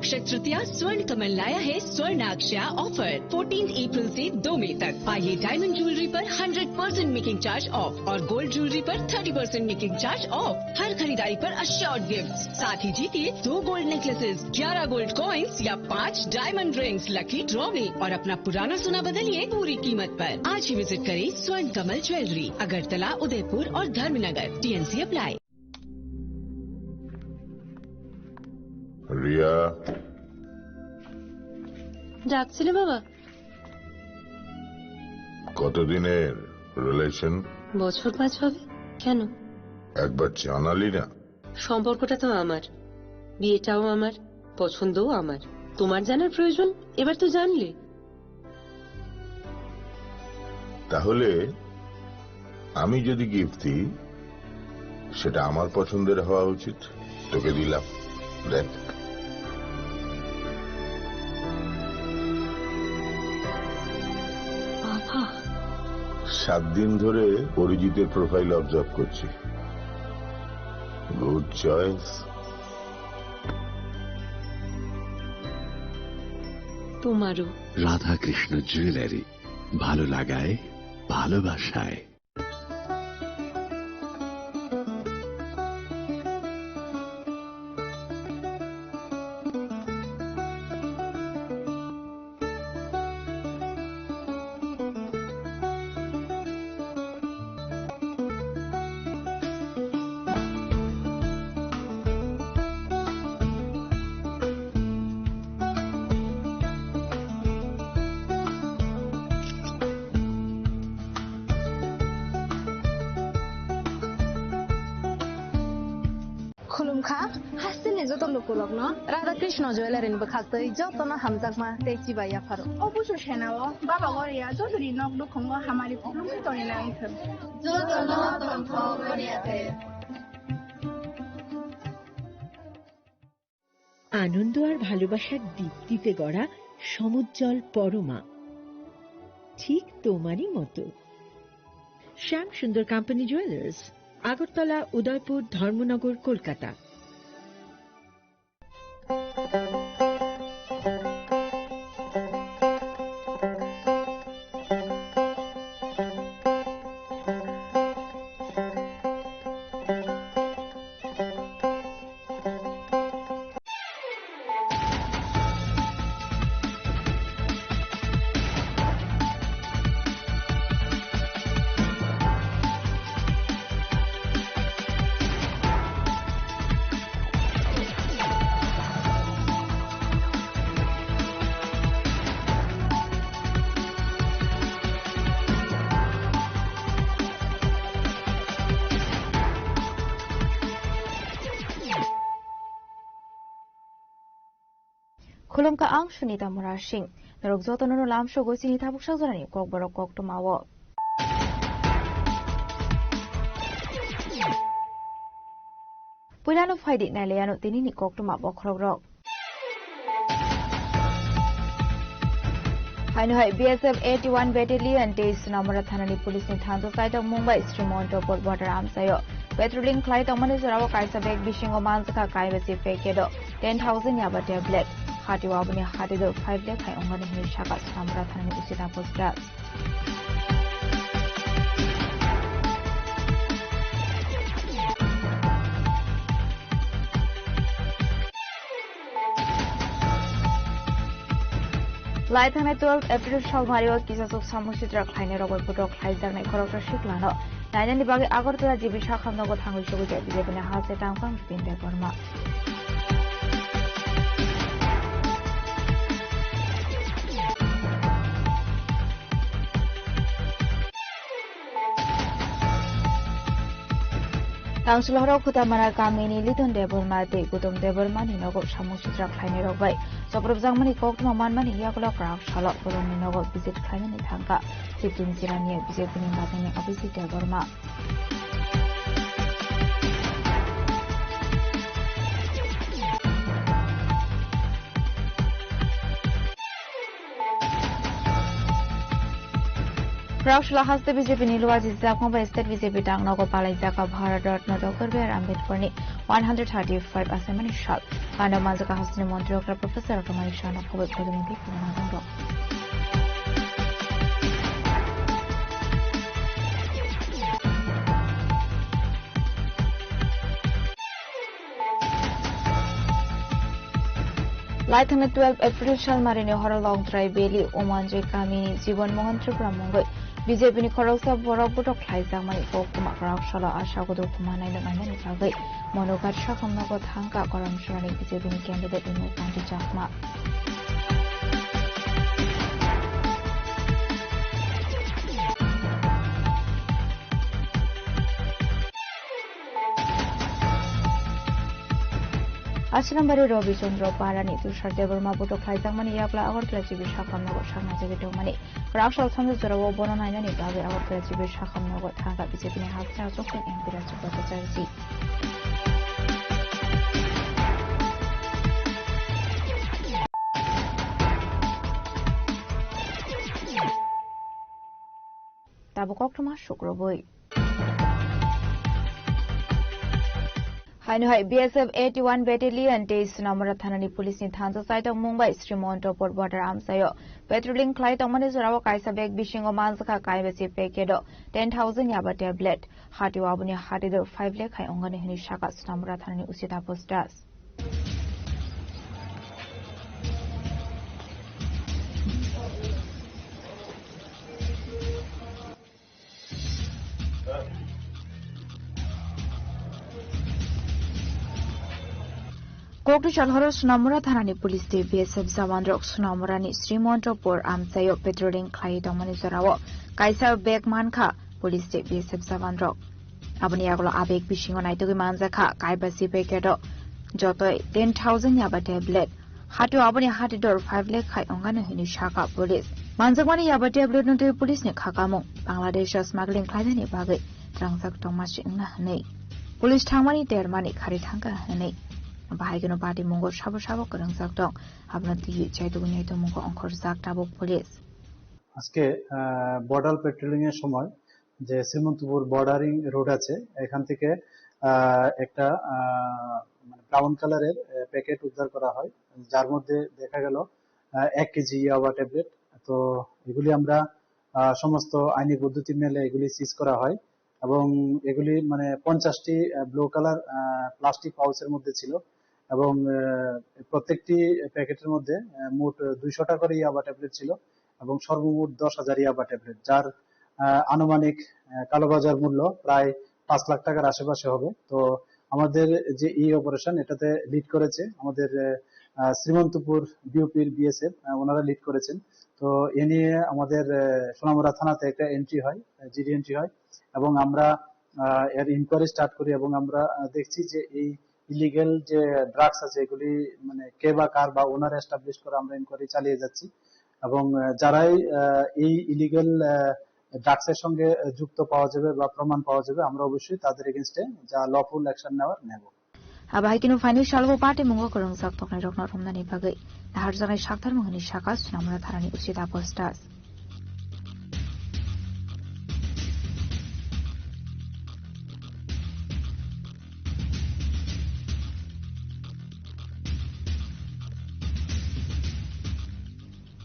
अक्षय तृतीया स्वर्ण कमल लाया है स्वर्णाक्षया ऑफर 14 अप्रैल से 2 मई तक। पाइए डायमंड ज्वेलरी पर 100% मेकिंग चार्ज ऑफ और गोल्ड ज्वेलरी पर 30% मेकिंग चार्ज ऑफ। हर खरीदारी पर अश्योर्ड गिफ्ट, साथ ही जीतिए 2 गोल्ड नेकलेसेस, 11 गोल्ड कॉइन्स या 5 डायमंड रिंग्स लकी ड्रॉ में और अपना पुराना सोना बदलिए पूरी कीमत पर। आज ही विजिट करें स्वर्ण कमल ज्वेलरी, अगरतला, उदयपुर और धर्मनगर। TNC apply. রিয়া, ডাকছিলে বাবা? কতদিনের রিলেশন? বছর 5 হবে। কেন? একবার জানালি না? সম্পর্কটা তো আমার, বিয়েটাও আমার, পছন্দও আমার। তোমার জানার প্রয়োজন? এবার তো জানলে। তাহলে আমি যদি গিফট দিই সেটা আমার পছন্দের হওয়া উচিত। তোকে দিলাম, দেখ। বাবা, 7 দিন ধরে অরিজিতের প্রোফাইল অবজার্ভ করছি। Good choice. তোমারও। রাধাকৃষ্ণ জুয়েলারি, ভালো লাগায় ভালোবাসায়। खुलुमखा हासिने जत लुकुलक न राधाकृष्ण ज्वेलरी नि बखास्तै जतन हामजाकमा तेची बाया फारो অবশ্য সেনাও বাবা গরিয়া যদি নক দুখঙ্গ হামারি খুলুমে তরে না আইছে जतन तन्थ गरियाते। আনন্দ আর ভালোবাসার দীপ্তিতে গড়া সমুজ্জ্বল পরমা, ঠিক তোমারই মতো। শ্যাম সুন্দর কোম্পানি জুয়েলার্স, আগরতলা, উদয়পুর, ধর্মনগর, কলকাতা। खुलुमका आं सुनीता मुरा सिंह नरक जतननो लामसो गोसिनि थाबुक साजरानि ककबरक कक्टमावो पुरानो फाइदि नायलायानो तिनिनि कक्टमा बखरogrok हाइनहाय BSF 81 Battalion 23 नम्बर थानानि पुलिसनि थांजो साइडक मुंबई श्रीमंत बॉर्डर आमसायो पेट्रोलिंग फ्लाइट अमने जराव काइसा बेग बिशिंग मानसका काइबेसि पेकेदो 10,000 याबा टेब्लेट हाटिवाबनि हाटिदो 5 लाख हाय अंगनि हिनि शाखा नम्बर थानानि उसिता पोस्टार लाइथाने 12 एप्रिल सालमारियाव किसासुक सामुसिद्रा खाइने रगय फटो खाइजानाय खरकटा शिखलानो नायनानि बागै आगरतला जिबि शाखानगो थांगै सगै बिजेपिनि हासे टांकां Binde Burma Tangsulahraw kutamana kamini liton deborma de gutom deborma ni nogo samusidra khlaini rogbai soprobjangmani kokma manmani yakula krak shalok boloni nogo visit khlaini thangka sitin jirani bijepini matani abisi deborma Prakshla haste BJP Nilwa Jizakma by State BJP Tangnago Palai Jaka Bharat Ratna Dr. B.R. Ambedkar ni 135 asemani shal kana manjaka hasni mantri okra professor kamari shana khobor khobor purana Laithana 12 April Shalmarini Horalong Trai Beli Omanjay Kamini Jiban Mohan Tripura Mongoi BJP ni Koroksa Borobutok Klaizang Mani Kokuma Karakshara Ashagodo Kumana Nani Pagai Monogat Shakamnago Tanka Koram Shurani BJP ni candidate in Panti Jakma Ashrambari Robi Chandra Parani Tushar Devarma Boto Klaizangmani Yakla Agartala Chibi Shakamnago Shangnajagitomani Rakshal Samsurawo Bonanani Babi Agartala Chibi Shakamnago Tanga BJP ni Hafsa Sokun Impira Chupata Tabukok Tuma Shukroboi Hainohai BSF 81 Battalion Days Namara Thanani Police ni Thansa site of Mumbai Srimonto Port Border Amsayo Petroling Clyde Omanizurawa Kaisa Beg Bishingo Manzaka Kaibasi Pekedo 10,000 Yaba tablet Hati Wabuni Hati the 5 Lake Hai Ongani Hini Shaka Namara Thanani Usita Postas Koktu Chalhoro Sunamura Thanani Police de BSF Zawandrok Sunamurani Srimonto Amsayo Petroling Clyde Omanizurawa Kaisa Beg Manka Police de BSF Zawandrok Abuniagolo Abeg Bishingo Naitugi Manzaka Kaibasi Pekedo Joto 10,000 Yaba tablet Hatu Abuni Hati Dor 5 Lake Hai Ongana Hini Shaka Police Manzagwani Yaba tablet Nuntu Police ni Kakamo Bangladesh Smuggling Clyde ni Bagay Trangsak Tomash Inna Hane Police Tangmani Dermani Karitanga Hane Bahagino Party Mungo Shabo Shabo Kurang Zakdong Abnati Chaidunya to Mungo Onkor Zaktabo Police আজকে border patrolling এর সময় যে Srimantapur bordering road আছে এখান থেকে একটা brown কালারের packet উদ্ধার করা হয় যার মধ্যে দেখা গেল 1 কেজি ইয়াবা ট্যাবলেট তো এগুলি আমরা সমস্ত আইনি পদ্ধতি মেনে এগুলি সিজ করা হয় এবং এগুলি মানে 50টি ব্লু কালার প্লাস্টিক পাউচের মধ্যে ছিল এবং প্রত্যেকটি প্যাকেটের মধ্যে মোট 200 টাকা করে ইয়াবা ট্যাবলেট ছিল এবং সর্বমোট 10,000 ইয়াবা ট্যাবলেট যার আনুমানিক কালোবাজার মূল্য প্রায় 5 লাখ টাকার আশেপাশে হবে তো আমাদের যে এই অপারেশন এটাতে লিড করেছে আমাদের শ্রীমন্তপুর বিউপির বিএসএফ ওনারা লিড করেছেন তো এ নিয়ে আমাদের সোনামুড়া থানাতে একটা এন্ট্রি হয় জিডি এন্ট্রি হয় এবং আমরা এর ইনকোয়ারি স্টার্ট করি এবং আমরা দেখছি যে এই ইলিগ্যাল যে ড্রাগস আছে এগুলি মানে কে বা কার বা ওনার এস্টাবলিশ করে আমরা ইনকোয়ারি চালিয়ে যাচ্ছি এবং যারাই এই ইলিগ্যাল ড্রাগসের সঙ্গে যুক্ত পাওয়া যাবে বা প্রমাণ পাওয়া যাবে আমরা অবশ্যই তাদের এগেইনস্টে যা লফুল অ্যাকশন নেব Abahikino financial party Mungo Kurang Zaktok na Rokna Romnani Bagai Naharzanai Shaktar Muhani Shaka Sunamura Tharani Usita Postas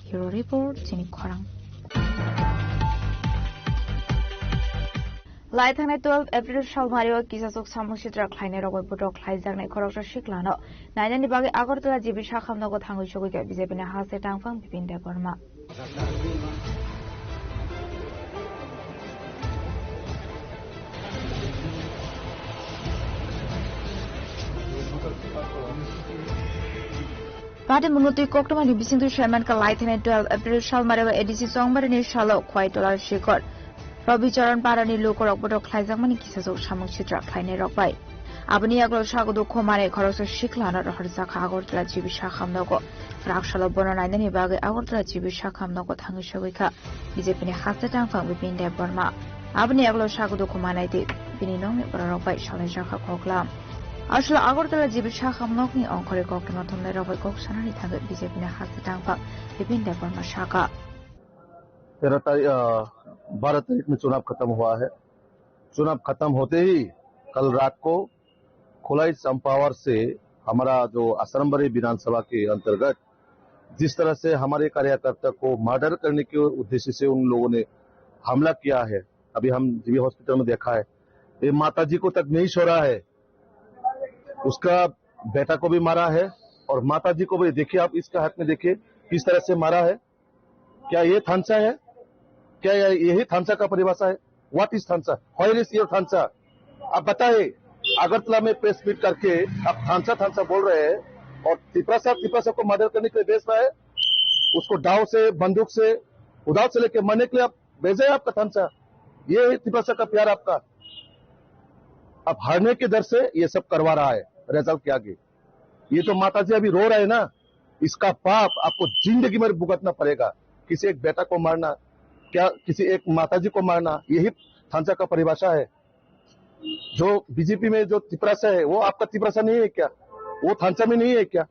Hero Report Jini Korang Laithana 12 April Shalmario Kisasok Samushitra Kleine Robo Putok Klaizang Korokta Shiklano Nainani Bagi Agortala Jibi Shakam Nogo Tango Shoguka Bizepina Hase Tangfang Pipinde Burma Party Munuti Koktoma Bisintu Sherman Ka Laithana 12 April Shalmario Edisi Songbarini Shalo Quite Dollar Shikor Robi Charan Parani Lukorok Botok Klaizangmani Kisasok Samushitra Kleine Rokbai Abuni Aglo Shagodo Komare Koroso Shiklana Harzaka Agortala Jibi Shakam Nogo Rakshalo Bonainani Bagi Agortala Jibi Shakam Nogo Tango Shogika Bizepini Hase Tangfang Pipinde Burma Abuni Aglo Shagodo Komane Pininong Rokbai Shalajaka Koklam Ashla Agortala Jibi Shakam Nokni Onkore Koknotum Robai Koksanani Tango Bizepini Hase Tangfang Pipinde Burma Shaka 12 तारीख में चुनाव खत्म हुआ है चुनाव खत्म होते ही कल रात को खोलाई चंपावर से हमारा जो असरम्बरी विधानसभा के अंतर्गत जिस तरह से हमारे कार्यकर्ता को मर्डर करने के उद्देश्य से उन लोगों ने हमला किया है, अभी हम जीबी हॉस्पिटल में देखा है। ये माताजी को तक नहीं छोड़ा है, उसका बेटा को भी मारा है और माताजी को भी। देखिए आप इसका हाथ में देखिए किस तरह से मारा है। क्या ये थानसा है? क्या यही थानसा का परिभाषा है? व्हाट इज थानसा? व्हेयर इज योर थानसा? आप बताए। अगरतला में प्रेस मीट करके आप थानसा थानसा बोल रहे हैं और तिपरा को मर्डर करने के लिए भेज रहा है, उसको डाव से, बंदूक से, उदाव से लेके मरने के लिए आप भेजे आपका थानसा। ये है तिपरा का प्यार आपका। अब हारने के डर से ये सब करवा रहा है रिजल्ट के आगे। ये तो माताजी अभी रो रहे हैं ना, इसका पाप आपको जिंदगी में भुगतना पड़ेगा। किसी एक बेटा को मारना, क्या किसी एक माताजी को मारना, यही थानसा का परिभाषा है। जो बीजेपी में जो तिपरासा है वो आपका तिपरासा नहीं है क्या? वो थानसा में नहीं है क्या?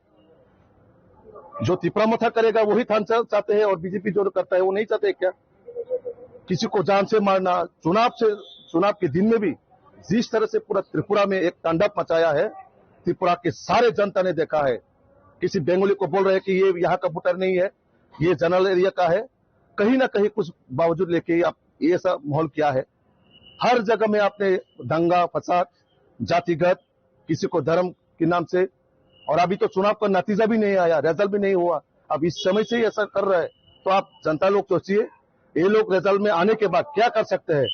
जो तिपरा मथा करेगा वही थानसा चाहते हैं और बीजेपी जो करता है वो नहीं चाहते क्या? किसी को जान से मारना, चुनाव के दिन में भी जिस तरह से पूरा त्रिपुरा में एक तांडव मचाया है, त्रिपुरा के सारे जनता ने देखा है। किसी बंगाली को बोल रहे हैं कि ये यहाँ का वोटर नहीं है, ये जनरल एरिया का है। कहीं ना कहीं कुछ बावजूद लेके आप ये सब माहौल किया है। हर जगह में आपने दंगा फसाद, जातिगत, किसी को धर्म के नाम से, और अभी तो चुनाव का नतीजा भी नहीं आया, रिजल्ट भी नहीं हुआ। अब इस समय से ही ऐसा कर रहा है तो आप जनता लोग सोचिए, ये लोग रिजल्ट में आने के बाद क्या कर सकते हैं।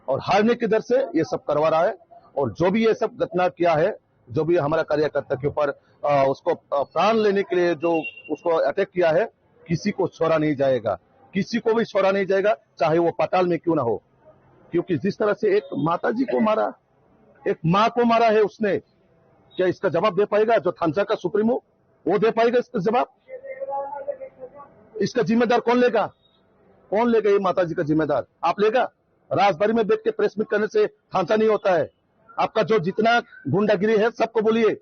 और हारने की दर से ये सब करवा रहा है। और जो भी ये सब घटना किया है, जो भी हमारा कार्यकर्ता के ऊपर उसको प्राण लेने के लिए जो उसको अटैक किया है, किसी को छोड़ा नहीं जाएगा, किसी को भी छोड़ा नहीं जाएगा, चाहे वो पाताल में क्यों ना हो। क्योंकि जिस तरह से एक माताजी को मारा, एक माँ को मारा है उसने, क्या इसका जवाब दे पाएगा जो थानसा का सुप्रीमो? वो दे पाएगा इसका जवाब? इसका जिम्मेदार कौन लेगा? कौन लेगा ये माताजी का जिम्मेदार? आप लेगा? राजबाड़ी में बैठ के प्रेस मीट करने से थानसा नहीं होता है। आपका जो जितना गुंडागिरी है सबको बोलिए,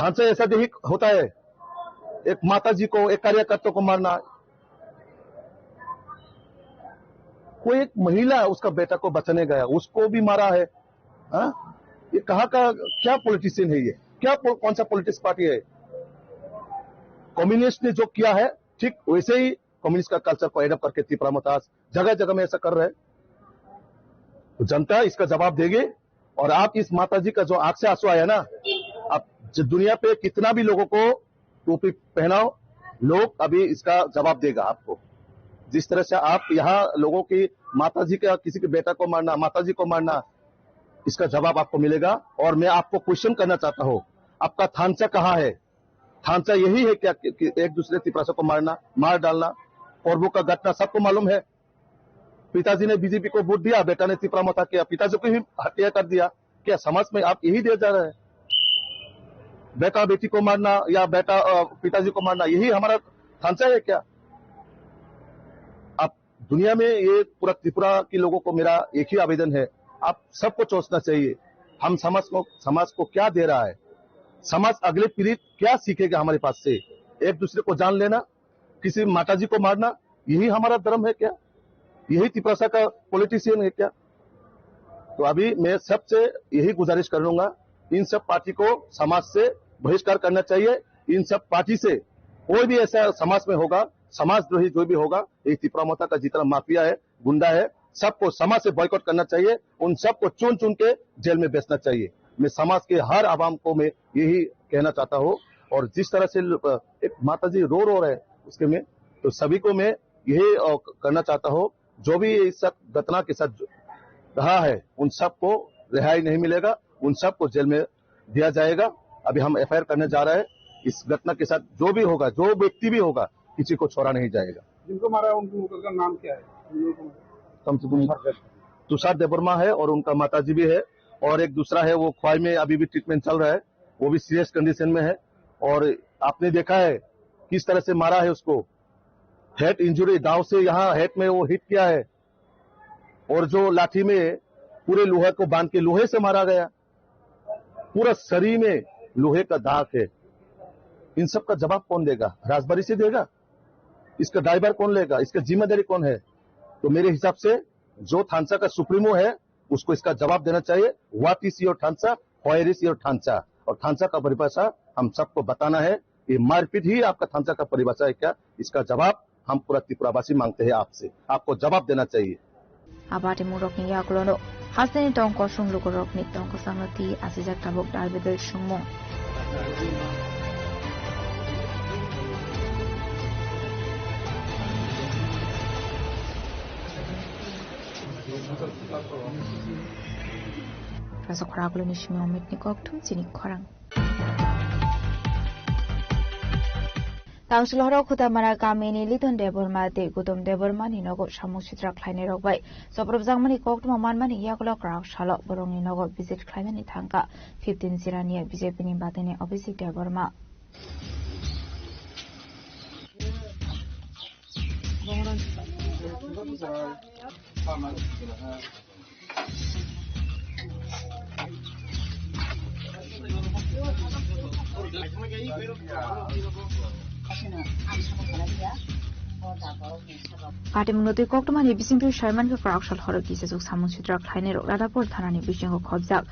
थानसा ऐसा नहीं होता है। एक माताजी को, एक कार्यकर्ता को मारना, कोई एक महिला उसका बेटा को बचाने गया उसको भी मारा है। ये कहाँ का क्या पॉलिटिशियन है? ये क्या कौन सा पॉलिटिक्स पार्टी है? कम्युनिस्ट ने जो किया है ठीक वैसे ही कम्युनिस्ट का कल्चर को एडप्ट करके त्रिपुरा मतास जगह जगह में ऐसा कर रहे हैं। तो जनता इसका जवाब देगी। और आप इस माताजी का जो आंख से आंसू आया ना, आप दुनिया पे कितना भी लोगों को टोपी पहनाओ, लोग अभी इसका जवाब देगा आपको। जिस तरह से आप यहाँ लोगों की माताजी का, किसी के बेटा को मारना, माताजी को मारना, इसका जवाब आपको मिलेगा। और मैं आपको क्वेश्चन करना चाहता हूँ, आपका थानसा कहाँ है? थानसा यही है क्या कि एक दूसरे तिपरासा को मारना, मार डालना? पर्वो का घटना सबको मालूम है। पिताजी ने बीजेपी को वोट दिया, बेटा ने तिपरा मता किया, पिताजी को ही हत्या कर दिया। क्या समाज में आप यही दे जा रहे हैं? बेटा बेटी को मारना या बेटा पिताजी को मारना, यही हमारा थानसा है क्या? आप दुनिया में, ये पूरा त्रिपुरा के लोगों को मेरा एक ही आवेदन है, आप सबको सोचना चाहिए हम समाज को क्या दे रहा है। समाज अगले पीढ़ी क्या सीखेगा हमारे पास से? एक दूसरे को जान लेना, किसी माताजी को मारना, यही हमारा धर्म है क्या? यही तिपरासा का पॉलिटिशियन है क्या? तो अभी मैं सबसे यही गुजारिश कर लूंगा, इन सब पार्टी को समाज से बहिष्कार करना चाहिए। इन सब पार्टी से कोई भी ऐसा समाज में होगा, समाजद्रोही जो भी होगा, ये त्रिपुरा माता का जितना माफिया है, गुंडा है, सबको समाज से बॉयकॉट करना चाहिए। उन सबको चुन चुन के जेल में बेचना चाहिए। मैं समाज के हर आवाम को मैं यही कहना चाहता हूँ। और जिस तरह से एक माताजी रो रहे उसके में, तो सभी को मैं यही करना चाहता हूँ, जो भी इस सब घटना के साथ रहा है उन सबको रिहाई नहीं मिलेगा, उन सबको जेल में दिया जाएगा। अभी हम एफआईआर करने जा रहे हैं। इस घटना के साथ जो भी होगा, जो व्यक्ति भी होगा, किसी को छोड़ा नहीं जाएगा। जिनको मारा है उनका नाम क्या है? तुषार देवर्मा है और उनका माताजी भी है। और एक दूसरा है, वो ख्वाई में अभी भी ट्रीटमेंट चल रहा है, वो भी सीरियस कंडीशन में है। और आपने देखा है किस तरह से मारा है उसको, हेड इंजुरी, दाव से यहाँ हेड में वो हिट किया है। और जो लाठी में पूरे लोहे को बांध के लोहे से मारा गया, पूरा शरीर में लोहे का दाग है। इन सब का जवाब कौन देगा? राजबाड़ी से देगा? इसका ड्राइवर कौन लेगा? इसका जिम्मेदारी कौन है? तो मेरे हिसाब से जो थानसा का सुप्रीमो है उसको इसका जवाब देना चाहिए। व्हाट इज योर थानसा? व्हेयर इज योर ढांचा, और ढांचा का परिभाषा हम सबको बताना है। ये मारपीट ही आपका ढांचा का परिभाषा है क्या, इसका जवाब हम पूरा त्रिपुरावासी मांगते हैं आपसे, आपको जवाब देना चाहिए। Abate murokni yaklono haseni tongko sungluko rokni tongko sanoti asijak tabok dalbedel sungmong. Rasa koragulo ni shimi omit ni koktum sini korang. Tangsulhoro Kutamara Kamini Liton Deborma de Gudum Debormani Nogo Shamushitra Kleine Rogway. So Probzamani Koktuma Manmani Yakula Krau Shalok Boroni Nogo visit Kleine Tanka 15 Sirania Bijepini Batene Obisi Deborma. Party Munoti Koktomani Bisintu Sherman ke Fraction Horokis of Samushitra Kleiner Radapur Tanani Bishingo Kobzak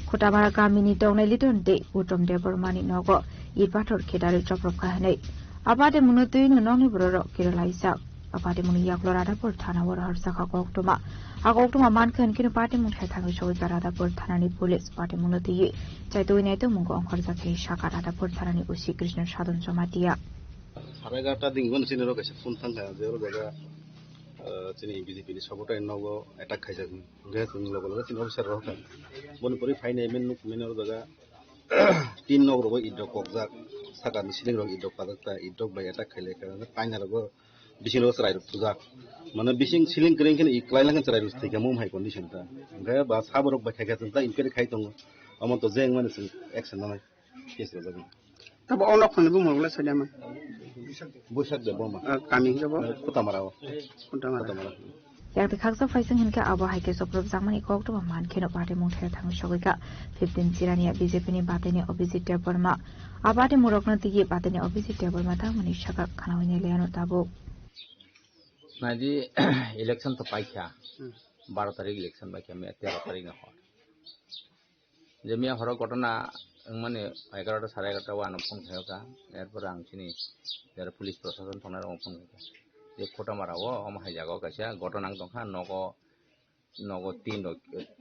Kotabara Kamini Dona Liton De Utom Debormani Nogo Ipator Kedari Chop of Kahane Abate Munoti Noni Bro Kiralaisa Abate Munia Radapur Tana or Saka Koktoma Akoktoma Mankan Kin Party Munhatang shows Radapur Tanani Police Party Munoti Chaituinato Mungo Horzaki Shaka Radapur Tanani Usi Krishna Shadon Somatia. Haragata dingon sinero kaisa puntang ka zero daga chini BJP ni sabota nogo attack khaisa ge sini logo logo tin officer roka bon pori fine men menor daga tin nog rogo idok kokjak saka ni siling rog idok padakta idok bai attack khaile ka paina rogo bising rogo sarai pujak mane bising siling kring ken iklailang sarai rus thika mum hai condition ta ge ba saborok ba khaika ta inkere khai tong amon to jeng mane action na case rogo तब और लोग फंडे Boomer वाला सजा में बुशक दे बोमा कामिंग जब कुतामराओ Yak the Kaksa Faising Hinka Aba Hike so Zamani Kokto Man Kino Party Munter Tang Shogika 15 Sirania Bizepini Batani Obisi Deborma Abate Murokna Tigi Batani Obisi Deborma Tamani Shaka Kanawini Leano Tabo Nadi election to Paika 12 তারিখ election বাকি আমি 13 তারিখ না হয় যে মিয়া হর ঘটনা মানে 11টা 11:30 one phone খায়কা এরপর আং চিনি যারা পুলিশ প্রশাসন থানার ফোন খায়কা যে ফটো মারাও আম হাইজাগো কাছে ঘটনা দখা নগো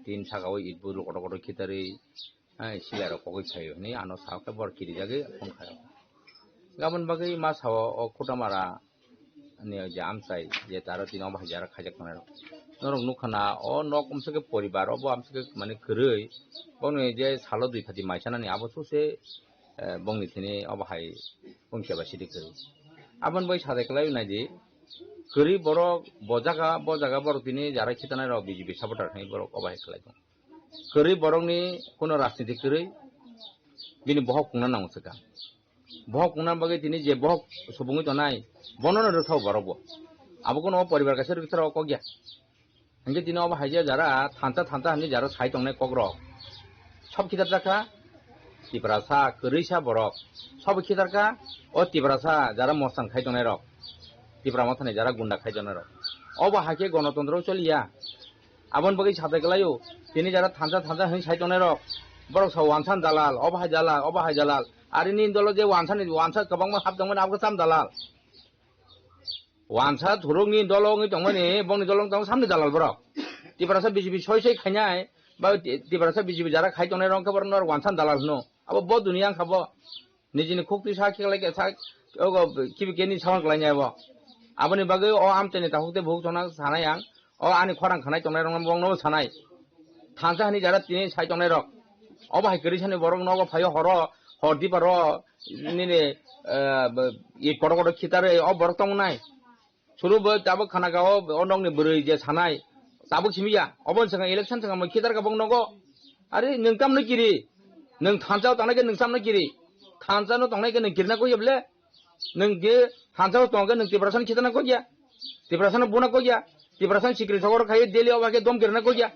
তিন থাকাও ইটবুল কত কত খিতারি হ্যাঁ সিলার কই খায়ো নি আনো সাকে বড় কিরি জাগে ফোন খায়ো গাবন বাকি মা সাও ও ফটো মারা নি যে আমসাই যে তার তিন হাজার খাজাক মানে নরক নুখানা ও নকমসকে পরিবার অব আমসকে মানে গরৈ বনে যে সালো দুই ফাতি মাইসানানি আবসুসে বংনি থিনি অবহাই বংকেবা সিদি গরৈ আবন বই সাদেকলাই না যে গরি বড় বজাগা বড় তিনি যারা খিতানাই র বিজেপি সাপোর্টার হাই বড় অবহাই খালাই দं গরি বরংনি কোন রাজনীতি গরৈ বিনি বহক কুনা নাংসকা বহক কুনা বাগে তিনি যে বহক সুবুঙি তনাই বনন রথাও বড়ব আবো কোন পরিবার কাছে ভিতর অকগিয়া হংগে দিন অব হাইজা যারা থান্তা হানি যারা সাই তংনে কগ্র সব খিতারকা তিব্রাসা গরৈসা বরক সব খিতারকা ও তিব্রাসা যারা মস্তান খাই তংনে রক তিব্রা মাথানে যারা গুন্ডা খাই তংনে রক অব হাকে গণতন্ত্র চলিয়া আবন বগি সাথে গলায়ও তিনি যারা থান্তা হানি সাই তংনে রক বরক সাও ওয়ানসান দালাল অব হাই জালাল আর ইনি দল যে ওয়ানসা কবাং মা হাবদংমন আবগা সাম দালাল ওয়ানসা ধরংনি দলংনি দংমানি বংনি দলং দং সামনে দালাল বরক তিব্রাসা বিজেপি সই খাইনাই বা তিব্রাসা বিজেপি যারা খাই তংনে রং খবর নর ওয়ানসান দালাল নো আবো ব দুনিয়া খাবো নিজিনি খুকতি সাকি লাগে সাক ওগো কিবি কেনি সাওন লাইনাই আবো আবনি বাগে ও আমতেনি তাহুতে ভুক জনা সানাই আং ও আনি খরাং খানাই তংনে রং বং নো সানাই থানসা হানি যারা তিনি সাই তংনে রক অবাই গরিসানি বরং নগো ফায় হরদি পার নিনে ই কড় খিতারে অ বরক তং নাই सुरु ताबो खाना गाओ ओनंगनि बोरै जे सानाय ताबो खिमिया अबन संग इलेक्शन संग मखिदार गाबं नगो अरे नोंताम न गिरि नों थानजाव थांनायखौ नोंसाम न गिरि थानजाव थांनायखौ नों गिरना गयबले नों जे थानजाव तंगे नों तिब्रासन खितना गया तिब्रासन बुना गया तिब्रासन सिक्रेट सगर खाय दिल्ली अबाके दम गिरना गया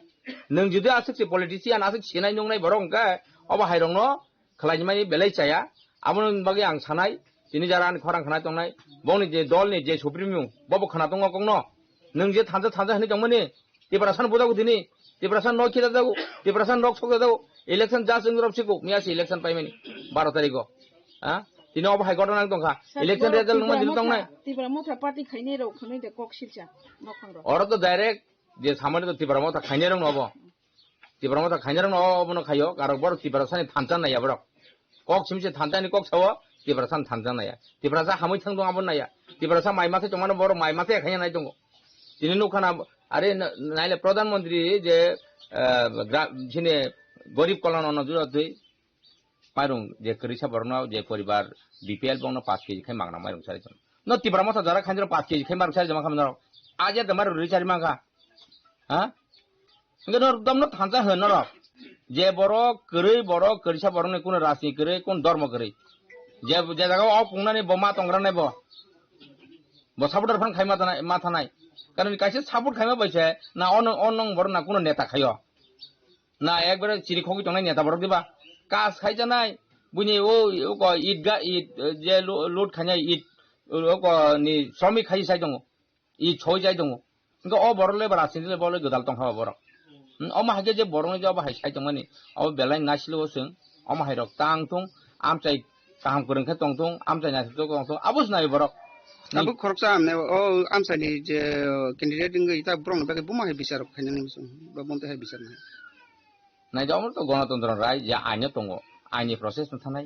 नों जुदि आसक पॉलिटिशियन आसक सिनाय नंनाय बरंका अबा हायरंनो खलायमाय बेलाय चाया आबन बागे आं सानाय তিনি যারা খরাং খানা তংনাই বংনি যে দলনি যে সুপ্রিমিউ বব খানা তং কংনো নং যে থানজা হানি তংমনি তিব্রাসান বুজাগু দিনি তিব্রাসান ন খিদা দাগু তিব্রাসান নক সক দাগু ইলেকশন যা जों रबसिको मियासि इलेक्शन पाइमानि 12 तारिखआव हा दिनै अब हाइ घटना दंखा इलेक्शन रिजल्ट नंमा दिन दंनाय तिब्रा मथा पार्टी खाइने रौ खनै दे कक सिलचा नखंर और तो डाइरेक्ट जे सामान्य तो तिब्रा मथा खाइने रं नबो तिब्रा मथा खाइने रं नबो खायो कार बर तिब्रा सानि थानचा नाया बर कक सिमसे थानचानि कक साव तिब्रा सान थानचा नाया तिब्रा सा हामै थां दं आबो नाया तिब्रा सा माइमासे जमानो बर माइमासे खाइने नाय दङ दिनै नखाना আরে নাইলে প্রধানমন্ত্রী যে যিনি গরিব কল্যাণ অন্ন যোজনা মাইরং যে করিসা বর্ণ যে পরিবার বিপিএল বর্ণ 5 কেজি খাই মাগনা মাইরং সারিজন ন তিব্রা মথা যারা খাইজর 5 কেজি খাই মারং সারি জমা খামন আজ এত মার রিচারি মাগা হ্যাঁ কিন্তু দমন থানজা হন ন যে বড় করিসা বর্ণ কোন রাজনীতি করে কোন ধর্ম করে যে যে জায়গা অ পুংনানি বমা তংরা নাই বসাবটার ফান খাই মাথা নাই কারণ কাছে সাপোর্ট খাইমা পাইছে না অনং বড় না কোনো নেতা খাইও না একবারে চিরি খগি টংনাই নেতা বড় দিবা কাজ খাইছা নাই বুনি ও ঈদগা ঈদ যে লোড খাইনাই ঈদ নি শ্রমিক খাই চাই দङ ঈদ ছয় যাই দङ কিন্তু অ বড়লে বা রাজনীতিলে বড়লে গদাল টং হাবা বড় অমাহাকে যে বড় যে অবাহাই চাই দङমানি অ বেলাই নাছিলো जों অমাহাই রক তাং থং আমচাই কাহাম করংখা টং থং আমচাই নাছি টং থং আবুস নাই বড় Abu korupsa amne o amsali je candidate ngi ita brong bagi buma he bisar khane ni musum ba bonte he bisar na নাই যাও তো গণতন্ত্র রায় যে আইনে দङ আইনি প্রসেস থানাই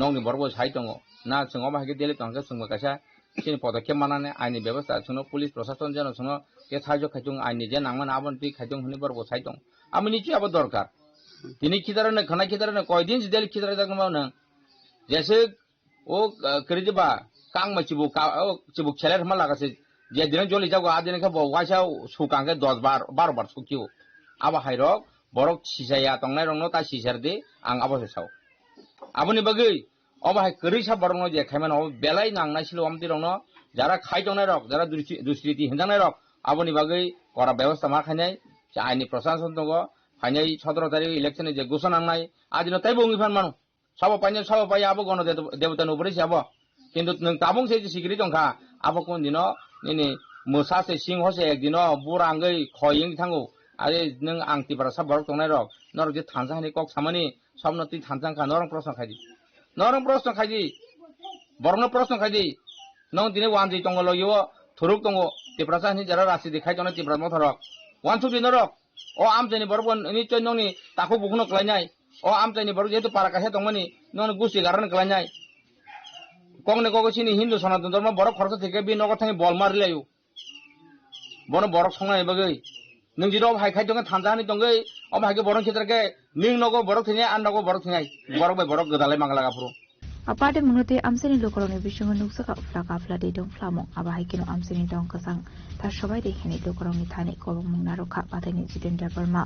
নংনি বড় সাই দङ না जों অমাহাকে দিলে টংকে जों কাছা सिनि पदक्षेप मानाने आइनि व्यवस्था जोंनो पुलिस प्रशासन जेन जोंनो के साहाय्य खाइजों आइनि जे नांगमान आबन ति खाइजों हनि बरबो साइ दं आमि निचि आबो दरकार दिनै खिदारने खना खिदारने कय दिन जिदेल खिदार जागन मावनो जैसे ओ करिजबा कांग मचिबु का चिबु खेलेर मा लागासे जे दिन जलि जागो आ दिन के बवासा सुकांगे 10 बार 12 बार सुकियो आबा हाइरक बरक सिजाया तंनाय रंनो ता सिसारदि आं आबो साव आबनि बगै অবাহাই করিসা বরং যে খাইমান বেলাই নাংনাইছিল আমতি রং যারা খাইজনাই রক যারা দুষ্কৃতি হিন্দানাই রক আবনি বাগৈ করা ব্যবস্থা মা খাইনাই যে আইনি প্রশাসন দङ ফাইনাই 17 তারিখ ইলেকশনে যে ঘোষণা নাংনাই আদিন তাই বঙ্গিফান মানু সব পাই আবো গণ দেবতা নুবরিস আবো কিন্তু নং তাবং সে সিগরি দংখা আবো কোন দিন নিনি মোসাসে সিংহসে একদিন বুরাঙ্গै খয়िं थांगौ आरो नों आंति बारा सब बरक दंनाय रक नर जे थानजानि कक सामानि सबनति थानजांखा नरं प्रश्न खायदि नरम प्रश्न खायदि बरनो प्रश्न खायदि नों दिनै वानजि दंगल यो थुरुक दङ तिब्रासा नि जरा रासि देखाय जने तिब्रा मथरक वान टु दिन रक अ आमजानि बरबन निचय नंनि ताखौ बुखनो क्लायनाय अ आमजानि बरक जेतु पाराकासे दंमनि नों गुसि गारन क्लायनाय कंगने गगसिनि हिन्दु सनातन धर्म बरक खरस थेके बि नगर थाङि बल मारिलायो बन बरक संनाय बगै नों जिरो हायखाय दङ थानजानि दङै अ हायके बरक खेत्रके निं नगो बरक थेने आन नगो बरक थेनाय बरक बाय बरक गदालाय मांगलागाफ्रो aparte munute amseni lokoroni bisungo nuksaka flaka flade dong flamong abahikino amseni dong kasang ta shobai dekhini lokoroni thani kolong mungnaro kha patani jitendra barma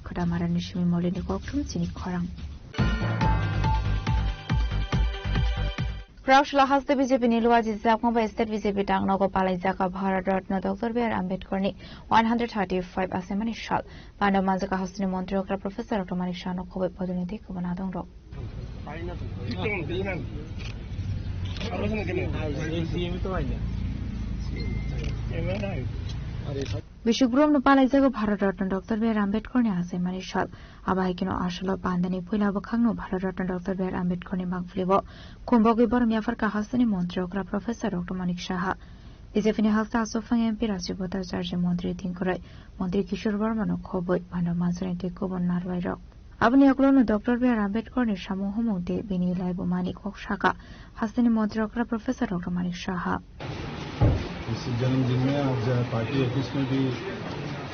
khadamara nishimi molini koktum chini khorang Raushla haste BJP Niluaji Zakmaba State BJP Tangnogo Palai Zaka Bharat Ratna Dr. B.R. Ambedkar ni 135 asemani shal Panda Manzaka Hostini Montreal Professor Dr. Manik Shano Kobe Poduniti Kubanadong Ro Bishugrum no Palai Zaka Bharat Ratna Dr. B.R. Ambedkar ni asemani shal Abahikino Ashalo Pandani Pula Bakangno Bharat Ratna Dr. B.R. Ambedkar ni Magflivo Kumbogi Bor Miafar Kahasani Montreal Professor Dr. Manik Shaha BJP ni Halta Sofang MP Rasibota Sarje Montri Tinkurai Montri Kishore Barmano Khoboi Panda Mansani Tekobon Narwai Rock Abni Aklono Dr. B.R. Ambedkar ni Shamuhumude Bini Laibo Manik Shaka Hasani Montreal Professor Dr. Manik Shaha इस जन्मदिन में आज party office में भी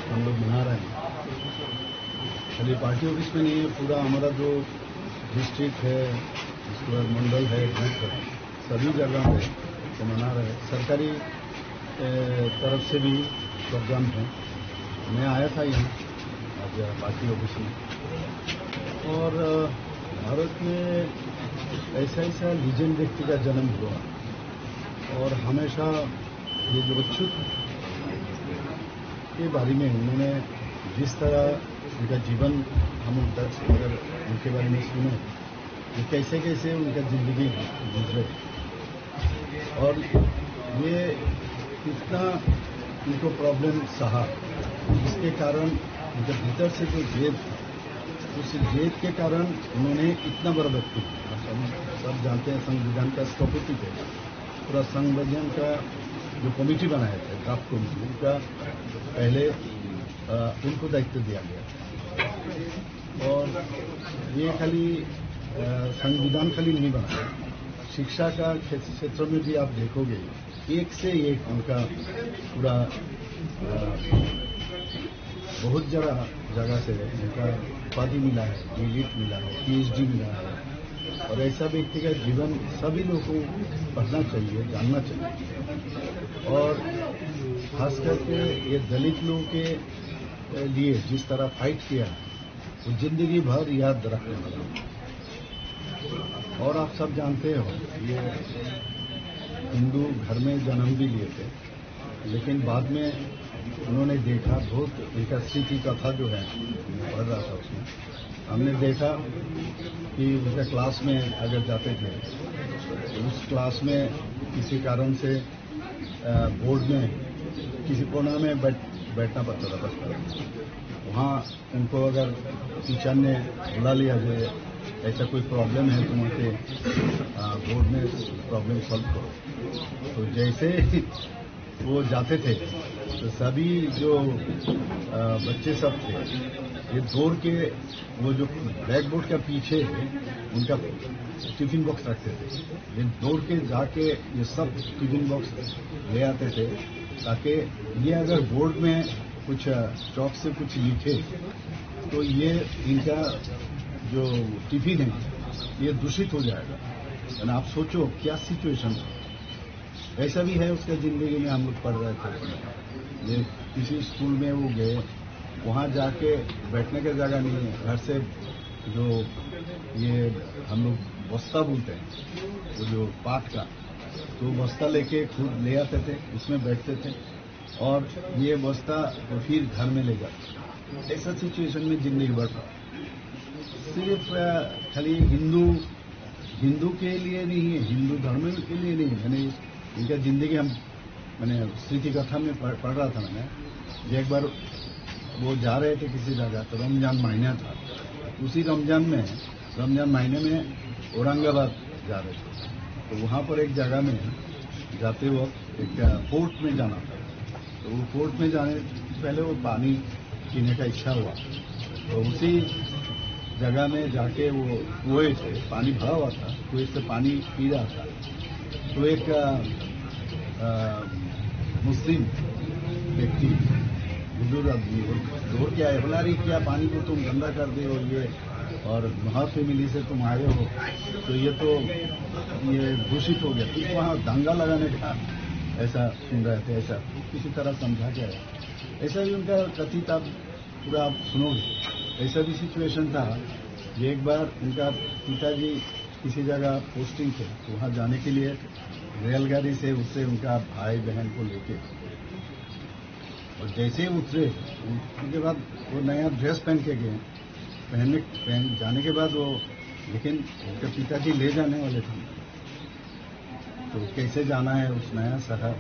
हम लोग मना रहे हैं खाली पार्टी ऑफिस में नहीं पूरा हमारा जो डिस्ट्रिक्ट है उसके बाद मंडल है बूथ है सभी जगह पे तो मना रहे हैं सरकारी तरफ से भी प्रोग्राम है मैं आया था यहाँ आज पार्टी ऑफिस में और भारत में ऐसा लीजेंड व्यक्ति का जन्म हुआ और हमेशा ये जो अछूत के बारे में उन्होंने जिस तरह उनका जीवन हम अगर उनके बारे में सुने कि कैसे कैसे उनका जिंदगी गुजरे और ये इतना उनको प्रॉब्लम सहा, जिसके कारण उनके भीतर से जो जेद था, उस जेद के कारण उन्होंने इतना बड़ा व्यक्ति, सब जानते हैं संविधान का स्थपति थे, पूरा संविधान का जो कमेटी बनाया था, ड्राफ्ट कमेटी, उनका पहले उनको दायित्व दिया गया। और ये खाली संविधान खाली नहीं बना, शिक्षा का क्षेत्र में भी आप देखोगे एक से एक उनका पूरा बहुत जगह से उनका उपाधि मिला है, डिलीट मिला है, PhD मिला है। और ऐसा व्यक्ति का जीवन सभी लोगों को पढ़ना चाहिए, जानना चाहिए। और खास करके ये दलित लोगों के लिए जिस तरह फाइट किया वो जिंदगी भर याद रखने वाला। और आप सब जानते हो ये हिंदू घर में जन्म भी लिए थे, लेकिन बाद में उन्होंने देखा बहुत उनका स्थिति कथा जो है पढ़ रहा था, उसमें हमने देखा कि उनका क्लास में अगर जाते थे तो उस क्लास में किसी कारण से बोर्ड में किसी कोना में बैठना पड़ता था बस। वहाँ उनको अगर टीचर ने बुला लिया जाए ऐसा कोई प्रॉब्लम है तुम उनके बोर्ड में प्रॉब्लम सॉल्व करो, तो जैसे वो जाते थे तो सभी जो बच्चे सब थे ये दौड़ के वो जो ब्लैक बोर्ड का पीछे उनका टिफिन बॉक्स रखते थे, ये दौड़ के जाके ये सब टिफिन बॉक्स ले आते थे, ताकि ये अगर बोर्ड में कुछ चौक से कुछ लिखे तो ये इनका जो टिफिन है ये दूषित हो जाएगा। और आप सोचो क्या सिचुएशन है। ऐसा भी है उसका जिंदगी में, हम लोग पढ़ रहे थे, ये किसी स्कूल में वो गए, वहाँ जाके बैठने का जगह नहीं है, घर से जो ये हम लोग बस्ता बोलते हैं वो जो पाट का, तो बस्ता लेके खुद ले आते थे, उसमें बैठते थे और ये बस्ता तो फिर घर में ले जाते। ऐसा सिचुएशन में जिंदगी बढ़ रहा। सिर्फ खाली हिंदू के लिए नहीं है, हिंदू धर्म के लिए नहीं। मैंने इनका जिंदगी मैंने स्मृति कथा में पढ़ रहा था। मैंने एक बार वो जा रहे थे किसी जगह, तो रमजान महीना था, उसी रमजान महीने में औरंगाबाद जा रहे थे, तो वहाँ पर एक जगह में जाते वक्त एक पोर्ट में जाना था, तो वो पोर्ट में जाने पहले वो पानी पीने का इच्छा हुआ, तो उसी जगह में जाके वो कुएं से पानी भरा हुआ था, कुएं से पानी पी रहा था, तो एक मुस्लिम व्यक्ति बुजुर्ग आदमी दौड़ के आए, बोला रही क्या पानी को तुम गंदा कर दे हो, ये और वहाँ फैमिली से तुम आए हो तो ये दूषित हो गया। फिर वहाँ दंगा लगाने का ऐसा सुन रहे थे, ऐसा किसी तरह समझा के आया। ऐसा भी उनका कथित आप पूरा आप सुनोगे। ऐसा भी सिचुएशन था। एक बार उनका पिताजी किसी जगह पोस्टिंग थे, तो वहाँ जाने के लिए रेलगाड़ी से उससे उनका भाई बहन को लेके, और जैसे ही उतरे उसके बाद वो नया ड्रेस पहन के गए, पहन जाने के बाद वो, लेकिन उनके पिताजी ले जाने वाले थे, तो कैसे जाना है उस नया शहर,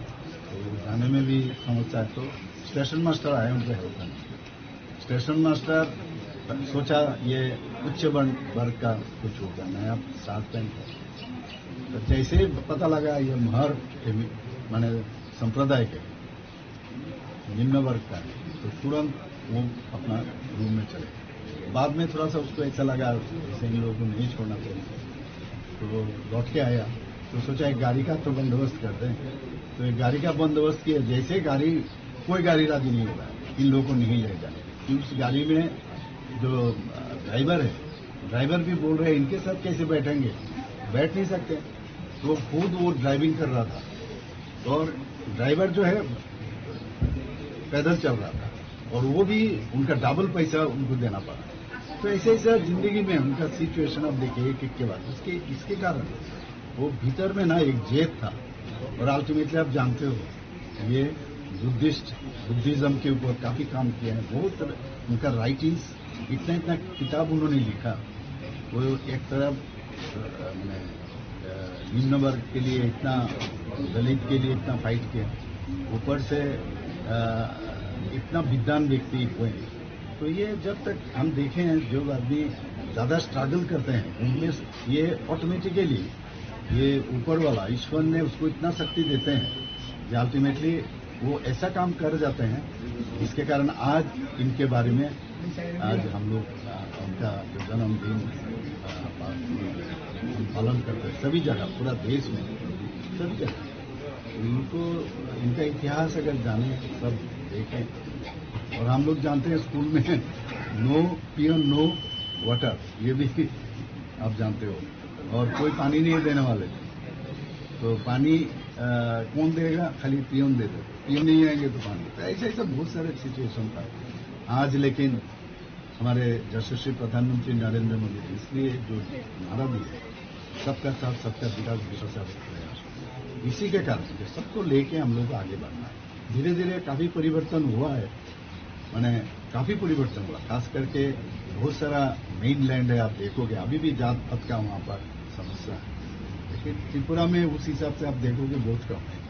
तो जाने में भी समस्या है। तो स्टेशन मास्टर आए उनके हेल्प करने। स्टेशन मास्टर सोचा ये उच्च वर्ग का कुछ होगा, नया साथ पहन कर, तो जैसे ही पता लगा ये महर माने संप्रदाय के निम्न वर्ग का, तो तुरंत वो अपना रूम में चले। बाद में थोड़ा सा उसको ऐसा लगा जैसे इन लोगों को नहीं छोड़ना चाहिए, तो वो लौट के आया, तो सोचा एक गाड़ी का तो बंदोबस्त कर दें, तो एक गाड़ी का बंदोबस्त किया। जैसे कोई गाड़ी राजी नहीं होगा इन लोगों को नहीं ले जाने, उस गाड़ी में जो ड्राइवर है, ड्राइवर भी बोल रहे हैं इनके साथ कैसे बैठेंगे, बैठ नहीं सकते, तो खुद वो ड्राइविंग कर रहा था, और ड्राइवर जो है पैदल चल रहा था, और वो भी उनका डबल पैसा उनको देना पड़ा। तो ऐसे ऐसा जिंदगी में उनका सिचुएशन आप देखिए एक के बाद इसके कारण वो भीतर में ना एक जेद था। और अल्टीमेटली आप जानते हो ये बुद्धिज्म के ऊपर काफी काम किया है, बहुत उनका राइटिंग्स, इतना किताब उन्होंने लिखा। वो एक तरफ निम्न वर्ग के लिए इतना, दलित के लिए इतना फाइट किया, ऊपर से इतना विद्वान व्यक्ति हुए। तो ये जब तक हम देखें जो आदमी ज्यादा स्ट्रगल करते हैं उनमें ये ऑटोमेटिकली ये ऊपर वाला ईश्वर ने उसको इतना शक्ति देते हैं कि अल्टीमेटली वो ऐसा काम कर जाते हैं, इसके कारण आज इनके बारे में आज हम लोग उनका जो जन्मदिन पालन करते हैं सभी जगह, पूरा देश में सभी जगह। इनको इनका इतिहास अगर जाने, सब देखें, और हम लोग जानते हैं स्कूल में नो पियन नो वाटर, ये भी आप जानते हो, और कोई पानी नहीं देने वाले, तो पानी कौन देगा, खाली पियन दे दो, पियन नहीं आएंगे तो पानी। तो ऐसा ऐसा बहुत सारे सिचुएशन था आज। लेकिन हमारे यशस्वी प्रधानमंत्री नरेंद्र मोदी जी इसलिए जो नारा दिए सबका साथ सबका विकास विश्वास प्रयास, इसी के कारण सबको लेके हम लोग आगे बढ़ना है। धीरे धीरे काफी परिवर्तन हुआ है, मैंने काफी परिवर्तन हुआ, खास करके बहुत सारा मेन लैंड है, आप देखोगे अभी भी जात पात का वहां पर समस्या है, लेकिन त्रिपुरा में उस हिसाब से आप देखोगे बहुत कम है।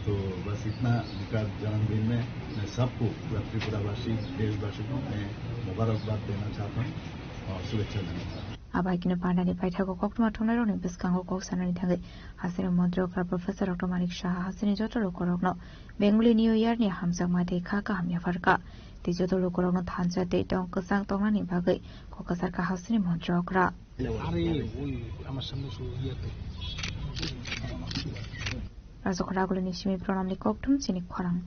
तो बस इतना विकास जन्मदिन में मैं सबको, पूरा त्रिपुरावासी देशवासी को मैं मुबारकबाद देना चाहता हूँ और शुभेच्छा देना चाहता हूँ। Abaikino Pandani Paitago Kokma Tonero in Biskango Koksan Tangi, Hasina Mondroka, Professor Dr. Manik Shah, Hasini Jotaro Korogno, Bengali New Year near Hamza Mate Kaka Hamyafarka, the Jotaro Korogno Tansa de Donko Sang Tomani Bagay, Kokasaka Hasini Mondrokra. Razokoragul Nishimi Pronamli Koktum, Sinik Korang.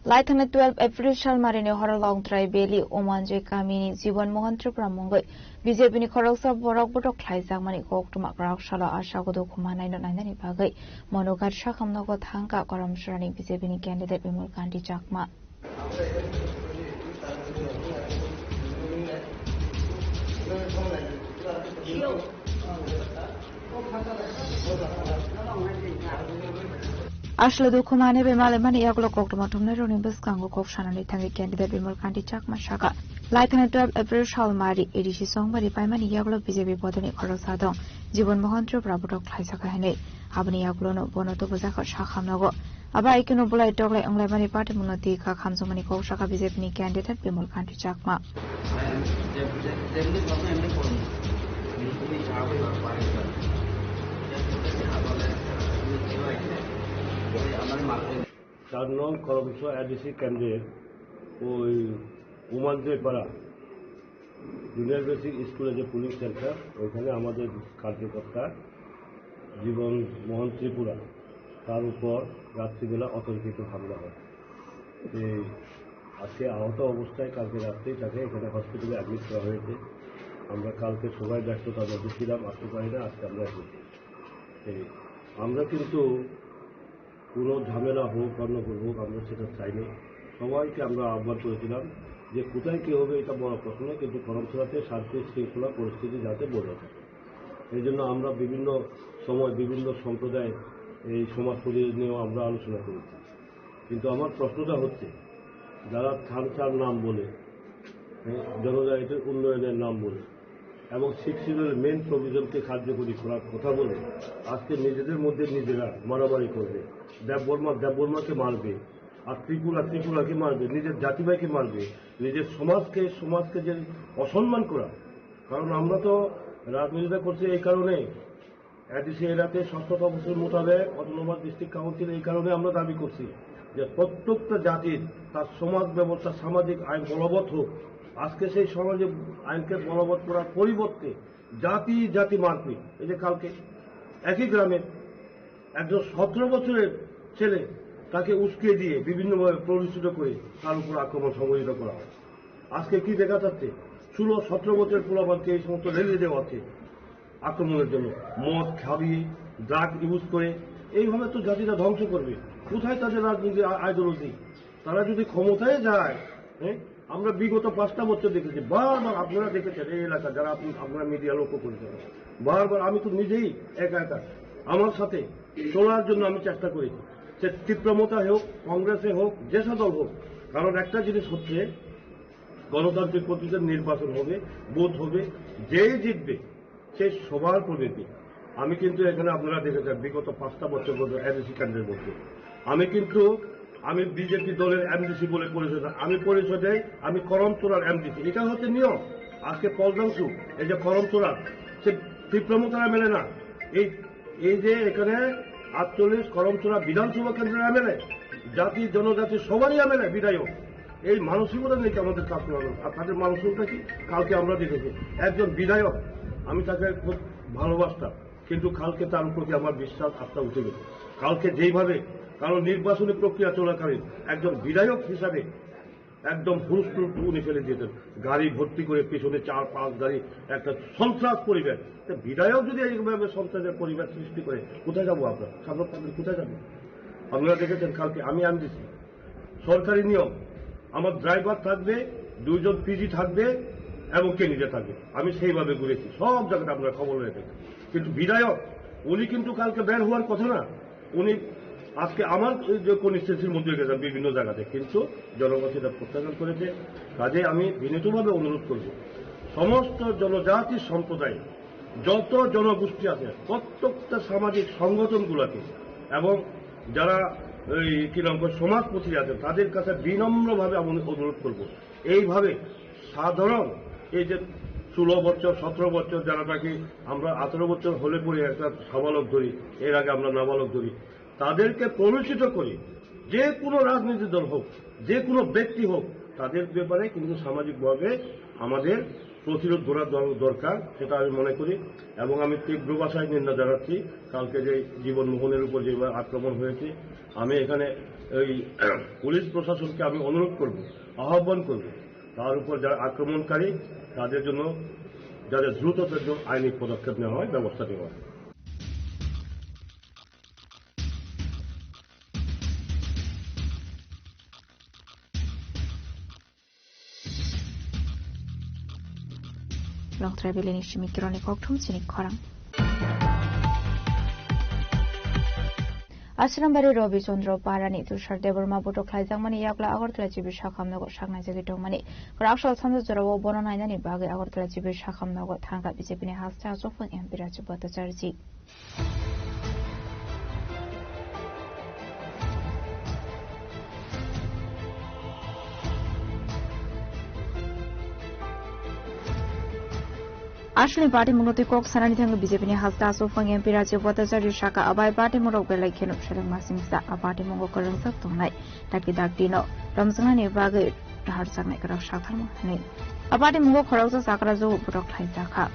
Laitana 12 April Shalmarini Horror Long Tribeli, Omanje Kamini, Ziwan Mohan Tripramungo, Bizebini Korosa, Borok Bodok, Klaizamani Kok to Makrak Shala, Ashagodo Kumana, 9 Bagay, Monogat Shakam Nogot Hanka, Koram Shrani, Bizebini candidate Bimul Kanti Chakma. Ashla Dukumane Bimalemani Yaglo Koktomatum Neron Biskango Kokshanani Tangi candidate Bimul Kanti Chakma Shaka. Lieutenant 12 April Shalmari, Edishi Song by Pimani Yaglo Bizebi Botany Korosadon, Jibon Mohantro Brabotok Klaisakahane, Abani Yaglono Bonoto Bozaka Shakamago, Abaikino Bulai Dogle and Lemani Patamunati Kakamsomani Koshaka Bizepni candidate Bimul Kanti Chakma. চার নং করমশ ADC কেন্দ্রের ওই উমাঞ্জয়পাড়া junior basic স্কুলে যে police centre, ওইখানে আমাদের কার্যকর্তা জীবন মোহন ত্রিপুরা তার উপর রাত্রিবেলা অতর্কিত হামলা হয়। আজকে আহত অবস্থায় কালকে রাত্রেই তাকে এখানে হসপিটালে অ্যাডমিট করা হয়েছে। আমরা কালকে সবাই ব্যস্ততার মধ্যে ছিলাম, আসতে পারি না, আজকে আমরা এসেছি। আমরা কিন্তু কোনো ঝামেলা হোক, গণ্ডগোল হোক, আমরা সেটা চাইনি। সবাইকে আমরা আহ্বান করেছিলাম যে কোথায় কী হবে এটা বড় প্রশ্ন নয়, কিন্তু করমছড়াতে শান্তি শৃঙ্খলা পরিস্থিতি যাতে বজায় থাকে। এই জন্য আমরা বিভিন্ন সময় বিভিন্ন সম্প্রদায় এই সমাজপতি নিয়েও আমরা আলোচনা করেছি। কিন্তু আমার প্রশ্নটা হচ্ছে, যারা থানচার নাম বলে, জনজাতির উন্নয়নের নাম বলে এবং 6 শিডিউলের মেন প্রভিশনকে কার্যকরী করার কথা বলে আজকে নিজেদের মধ্যে নিজেরা মারামারি করবে, দেববর্মাকে মারবে, আর ত্রিপুরাকে মারবে, নিজের জাতিভাইকে মারবে, নিজের সমাজকে যে অসম্মান করা। কারণ আমরা তো রাজনীতিটা করছি এই কারণে, এডিসি এলাকাতে ৭০ বছর মোতাবেক অটোনোমাস ডিস্ট্রিক্ট কাউন্সিল এই কারণে আমরা দাবি করছি যে প্রত্যেকটা জাতির তার সমাজ ব্যবস্থা সামাজিক আইন বলবৎ হোক। আজকে সেই সমাজে আইনকে বলবৎ করার পরিবর্তে জাতি মারপিট। এই যে কালকে একই গ্রামে একজন ১৭ বছরের ছেলে তাকে উস্কিয়ে দিয়ে বিভিন্নভাবে প্ররোচিত করে তার উপর আক্রমণ সংঘটিত করা হয়। আজকে কি দেখা যাচ্ছে, ১৬-১৭ বছরের পোলাপানকে এই সমস্ত রেলিয়ে দেওয়া আছে আক্রমণের জন্য, মদ খাবিয়ে ড্রাগ ইউজ করে। এইভাবে তো জাতিটা ধ্বংস করবে। কোথায় তাদের রাজনীতি আইডিওলজি? তারা যদি ক্ষমতায় যায়, আমরা বিগত 5টা বছর দেখেছি, বারবার আপনারা দেখেছেন এই এলাকা, যারা আপনারা মিডিয়া লক্ষ্য করেছেন, বারবার আমি তো নিজেই একা আমার সাথে চলার জন্য আমি চেষ্টা করেছি, সে তীব্রমতা হোক, কংগ্রেসে হোক, যেসব দল হোক। কারণ একটা জিনিস হচ্ছে, গণতান্ত্রিক পদ্ধতিতে নির্বাচন হবে, ভোট হবে, যেই জিতবে সে সবার প্রতিনিধি। আমি কিন্তু এখানে আপনারা দেখেছেন বিগত 5টা বছর পর্যন্ত এমডিসি কেন্দ্রের মধ্যে আমি বিজেপি দলের এমডিসি বলে পরিচয়, আমি পরিচয় দেয় আমি করমচূড়ার এমডিসি। এটা হচ্ছে নিয়ম। আজকে পলদাংশু এই যে করমচূড়া, সে বিপ্লবতারা মেলে না। এই যে এখানে 48 করমচূড়া বিধানসভা কেন্দ্রের এমএলএ, জাতি জনজাতি সবারই এমএলএ বিধায়ক। এই মানসিকতা নিয়ে আমাদের কাজ করা আর তাদের মানসিকতা কি কালকে আমরা দেখেছি। একজন বিধায়ক, আমি তাকে খুব ভালোবাসতাম, কিন্তু কালকে তার প্রতি আমার বিশ্বাস আস্থা উঠে গেছে। কালকে যেইভাবে কারণ নির্বাচনী প্রক্রিয়া চলাকালীন একজন বিধায়ক হিসাবে একদম হুলস্থুল উনি ফেলে দিয়েছেন, গাড়ি ভর্তি করে পেছনে 4-5 গাড়ি, একটা সন্ত্রাস পরিবেশ। বিধায়ক যদি এইভাবে সন্ত্রাসের পরিবেশ সৃষ্টি করে কোথায় যাবো আমরা? সাধারণ পাবলিক কোথায় যাবো? আপনারা দেখেছেন কালকে আমি দিচ্ছি সরকারি নিয়ম, আমার ড্রাইভার থাকবে, 2 জন পিজি থাকবে এবং ক্যান্ডিডেট থাকবে। আমি সেইভাবে ঘুরেছি সব জায়গাতে, আপনারা খবর রেখেছেন। কিন্তু বিধায়ক উনি কিন্তু কালকে বের হওয়ার কথা না, উনি আজকে আমার যে কনস্টিটিউন্সির মধ্যে গেছেন বিভিন্ন জায়গাতে, কিন্তু জনগণ সেটা প্রত্যাখ্যান করেছে। কাজে আমি বিনীতভাবে অনুরোধ করব সমস্ত জনজাতি সম্প্রদায়, যত জনগোষ্ঠী আছে, প্রত্যেকটা সামাজিক সংগঠনগুলোকে এবং যারা কি নাম সমাজপতি আছেন তাদের কাছে বিনম্রভাবে আমি অনুরোধ করব, এইভাবে সাধারণ এই যে 16 বছর 17 বছর যারা থাকি, আমরা 18 বছর হলে পরে একটা সাবালক ধরি, এর আগে আমরা নাবালক ধরি, তাদেরকে প্ররোচিত করি। যে কোনো রাজনৈতিক দল হোক, যে কোনো ব্যক্তি হোক, তাদের ব্যাপারে কিন্তু সামাজিকভাবে আমাদের প্রতিরোধ করা দরকার, সেটা আমি মনে করি। এবং আমি তীব্র ভাষায় নিন্দা জানাচ্ছি কালকে যে জীবন মোহনের উপর যে আক্রমণ হয়েছে। আমি এখানে এই পুলিশ প্রশাসনকে আমি অনুরোধ করব, আহ্বান করব, তার উপর যারা আক্রমণকারী তাদের জন্য যাদের দ্রুততার জন্য আইনি পদক্ষেপ নেওয়া হয়, ব্যবস্থা নেওয়া হয়। Longtravelling Shimikironi Koktum Sinik Korang. Ashrambari Robi Chondro Parani Tushar Deborma Boto Klaizangmani Yakla Agortla Chibi Shakam Nogo Shakna Zagitongmani. Rakshal Sandu Zoro Bononainani Bagi Agortla Chibi Shakam Nogo Tanga Bisipini Hasta Sofan and Pirachibota Charity. Ashli party Munoti Kok Sanani BJP Hasta Sofang and Pirachibota Shaka Abai Party Murok Belakin of Sharing Masimsa, a party Mongo Koran Satonai, Taki Dakino, Ramsani Bagi, Harsanek of Shakam, a party Mungo Korosa Sakrazo, Burok Haizaka.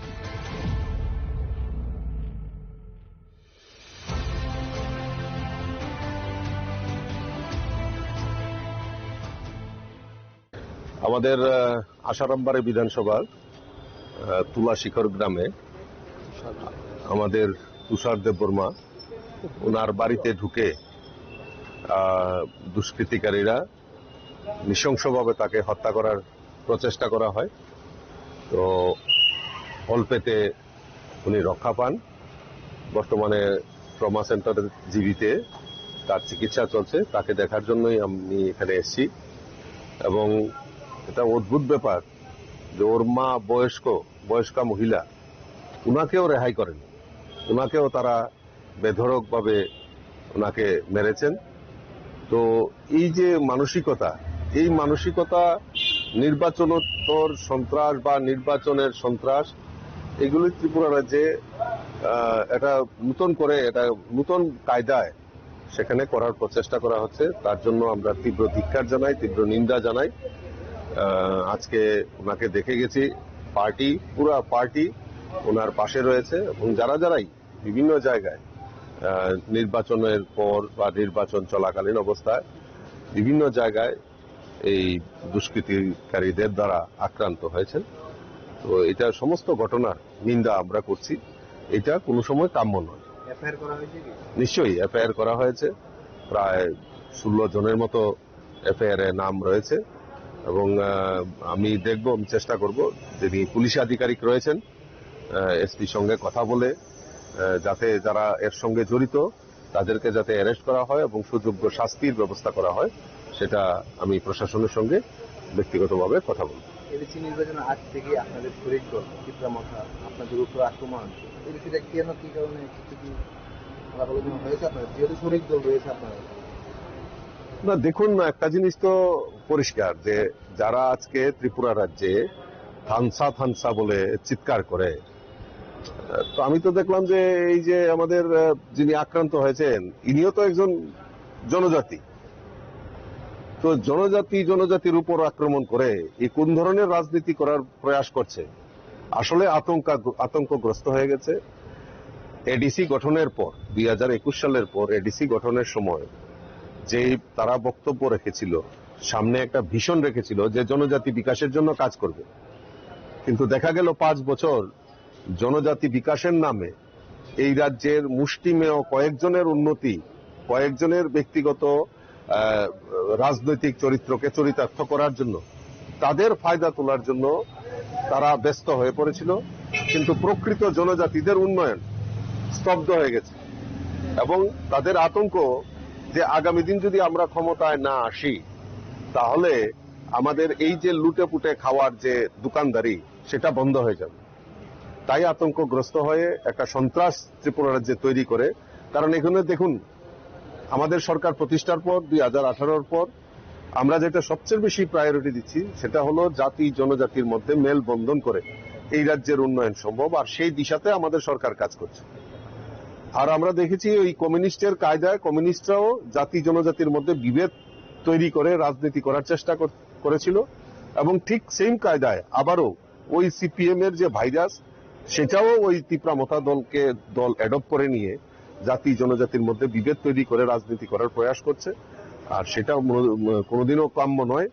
আমাদের আশারামবাড়ি বিধানসভার তুলা শিখর গ্রামে আমাদের তুষার দেববর্মা ওনার বাড়িতে ঢুকে দুষ্কৃতিকারীরা নৃশংসভাবে তাকে হত্যা করার প্রচেষ্টা করা হয়। তো অল্পেতে উনি রক্ষা পান। বর্তমানে ট্রমা সেন্টারের জিবিতে তার চিকিৎসা চলছে। তাকে দেখার জন্যই আমি এখানে এসেছি এবং এটা অদ্ভুত ব্যাপার যে ওর মা বয়স্কা মহিলা, উনাকেও রেহাই করেন, উনাকেও তারা বেধড়কভাবে ওনাকে মেরেছেন। তো এই যে মানসিকতা, এই মানসিকতা নির্বাচনোত্তর সন্ত্রাস বা নির্বাচনের সন্ত্রাস, এগুলি ত্রিপুরা রাজ্যে এটা নতুন করে, এটা নতুন কায়দায় সেখানে করার প্রচেষ্টা করা হচ্ছে। তার জন্য আমরা তীব্র ধিক্কার জানাই, তীব্র নিন্দা জানাই। আজকে ওনাকে দেখে গেছি, পুরা পার্টি ওনার পাশে রয়েছে এবং যারাই বিভিন্ন জায়গায় নির্বাচনের পর বা নির্বাচন চলাকালীন অবস্থায় বিভিন্ন জায়গায় এই দুষ্কৃতিকারীদের দ্বারা আক্রান্ত হয়েছেন। তো এটা সমস্ত ঘটনার নিন্দা আমরা করছি। এটা কোনো সময় কাম্য নয়। নিশ্চয়ই এফআইআর করা হয়েছে, প্রায় 16 জনের মতো এফআইআর এর নাম রয়েছে এবং আমি চেষ্টা করব যিনি পুলিশ আধিকারিক রয়েছেন এসপির সঙ্গে কথা বলে যাতে যারা এর সঙ্গে জড়িত তাদেরকে যাতে অ্যারেস্ট করা হয় এবং সুযোগ্য শাস্তির ব্যবস্থা করা হয়, সেটা আমি প্রশাসনের সঙ্গে ব্যক্তিগতভাবে কথা বলব। এডিসি নির্বাচনের আগ থেকে আপনাদের শরীর দল চিত্রামাথা আপনাদের উপর আক্রমণ এডিসিটা কেন কি কারণে কিছু কি আলাপ আলোচনা হয়েছে আপনাদের যেহেতু শরীর দল রয়েছে আপনাদের? না দেখুন, একটা জিনিস তো পরিষ্কার যে যারা আজকে ত্রিপুরা রাজ্যে থানসা থানসা বলে চিৎকার করে, তো আমি তো দেখলাম যে এই যে আমাদের যিনি আক্রান্ত হয়েছেন ইনিও তো একজন জনজাতি। তো জনজাতির উপর আক্রমণ করে এই কোন ধরনের রাজনীতি করার প্রয়াস করছে? আসলে আতঙ্কগ্রস্ত হয়ে গেছে। এডিসি গঠনের পর 2021 সালের পর এডিসি গঠনের সময় যে তারা বক্তব্য রেখেছিল, সামনে একটা ভীষণ রেখেছিল যে জনজাতি বিকাশের জন্য কাজ করবে, কিন্তু দেখা গেল 5 বছর জনজাতি বিকাশের নামে এই রাজ্যের মুষ্টিমেয় কয়েকজনের উন্নতি, কয়েকজনের ব্যক্তিগত রাজনৈতিক চরিত্রকে চরিতার্থ করার জন্য, তাদের ফায়দা তোলার জন্য তারা ব্যস্ত হয়ে পড়েছিল। কিন্তু প্রকৃত জনজাতিদের উন্নয়ন স্তব্ধ হয়ে গেছে এবং তাদের আতঙ্ক যে আগামী দিন যদি আমরা ক্ষমতায় না আসি তাহলে আমাদের এই যে লুটে পুটে খাওয়ার যে দোকানদারি সেটা বন্ধ হয়ে যাবে। তাই আতঙ্কগ্রস্ত হয়ে একটা সন্ত্রাস ত্রিপুরা রাজ্যে তৈরি করে। কারণ এখানে দেখুন, আমাদের সরকার প্রতিষ্ঠার পর 2018 পর আমরা যেটা সবচেয়ে বেশি প্রায়োরিটি দিচ্ছি সেটা হলো জাতি জনজাতির মধ্যে মেলবন্ধন করে এই রাজ্যের উন্নয়ন সম্ভব, আর সেই দিশাতে আমাদের সরকার কাজ করছে। আর আমরা দেখেছি ওই কমিউনিস্টের কায়দায় কমিউনিস্টরাও জাতি জনজাতির মধ্যে বিভেদ তৈরি করে রাজনীতি করার চেষ্টা করেছিল এবং ঠিক সেম কায়দায় আবারও ওই সিপিএম এর যে ভাইরাস সেটাও ওই তিপ্রামথা দল অ্যাডপ্ট করে নিয়ে জাতি জনজাতির মধ্যে বিভেদ তৈরি করে রাজনীতি করার প্রয়াস করছে। আর সেটা কোনোদিনও কাম্য নয়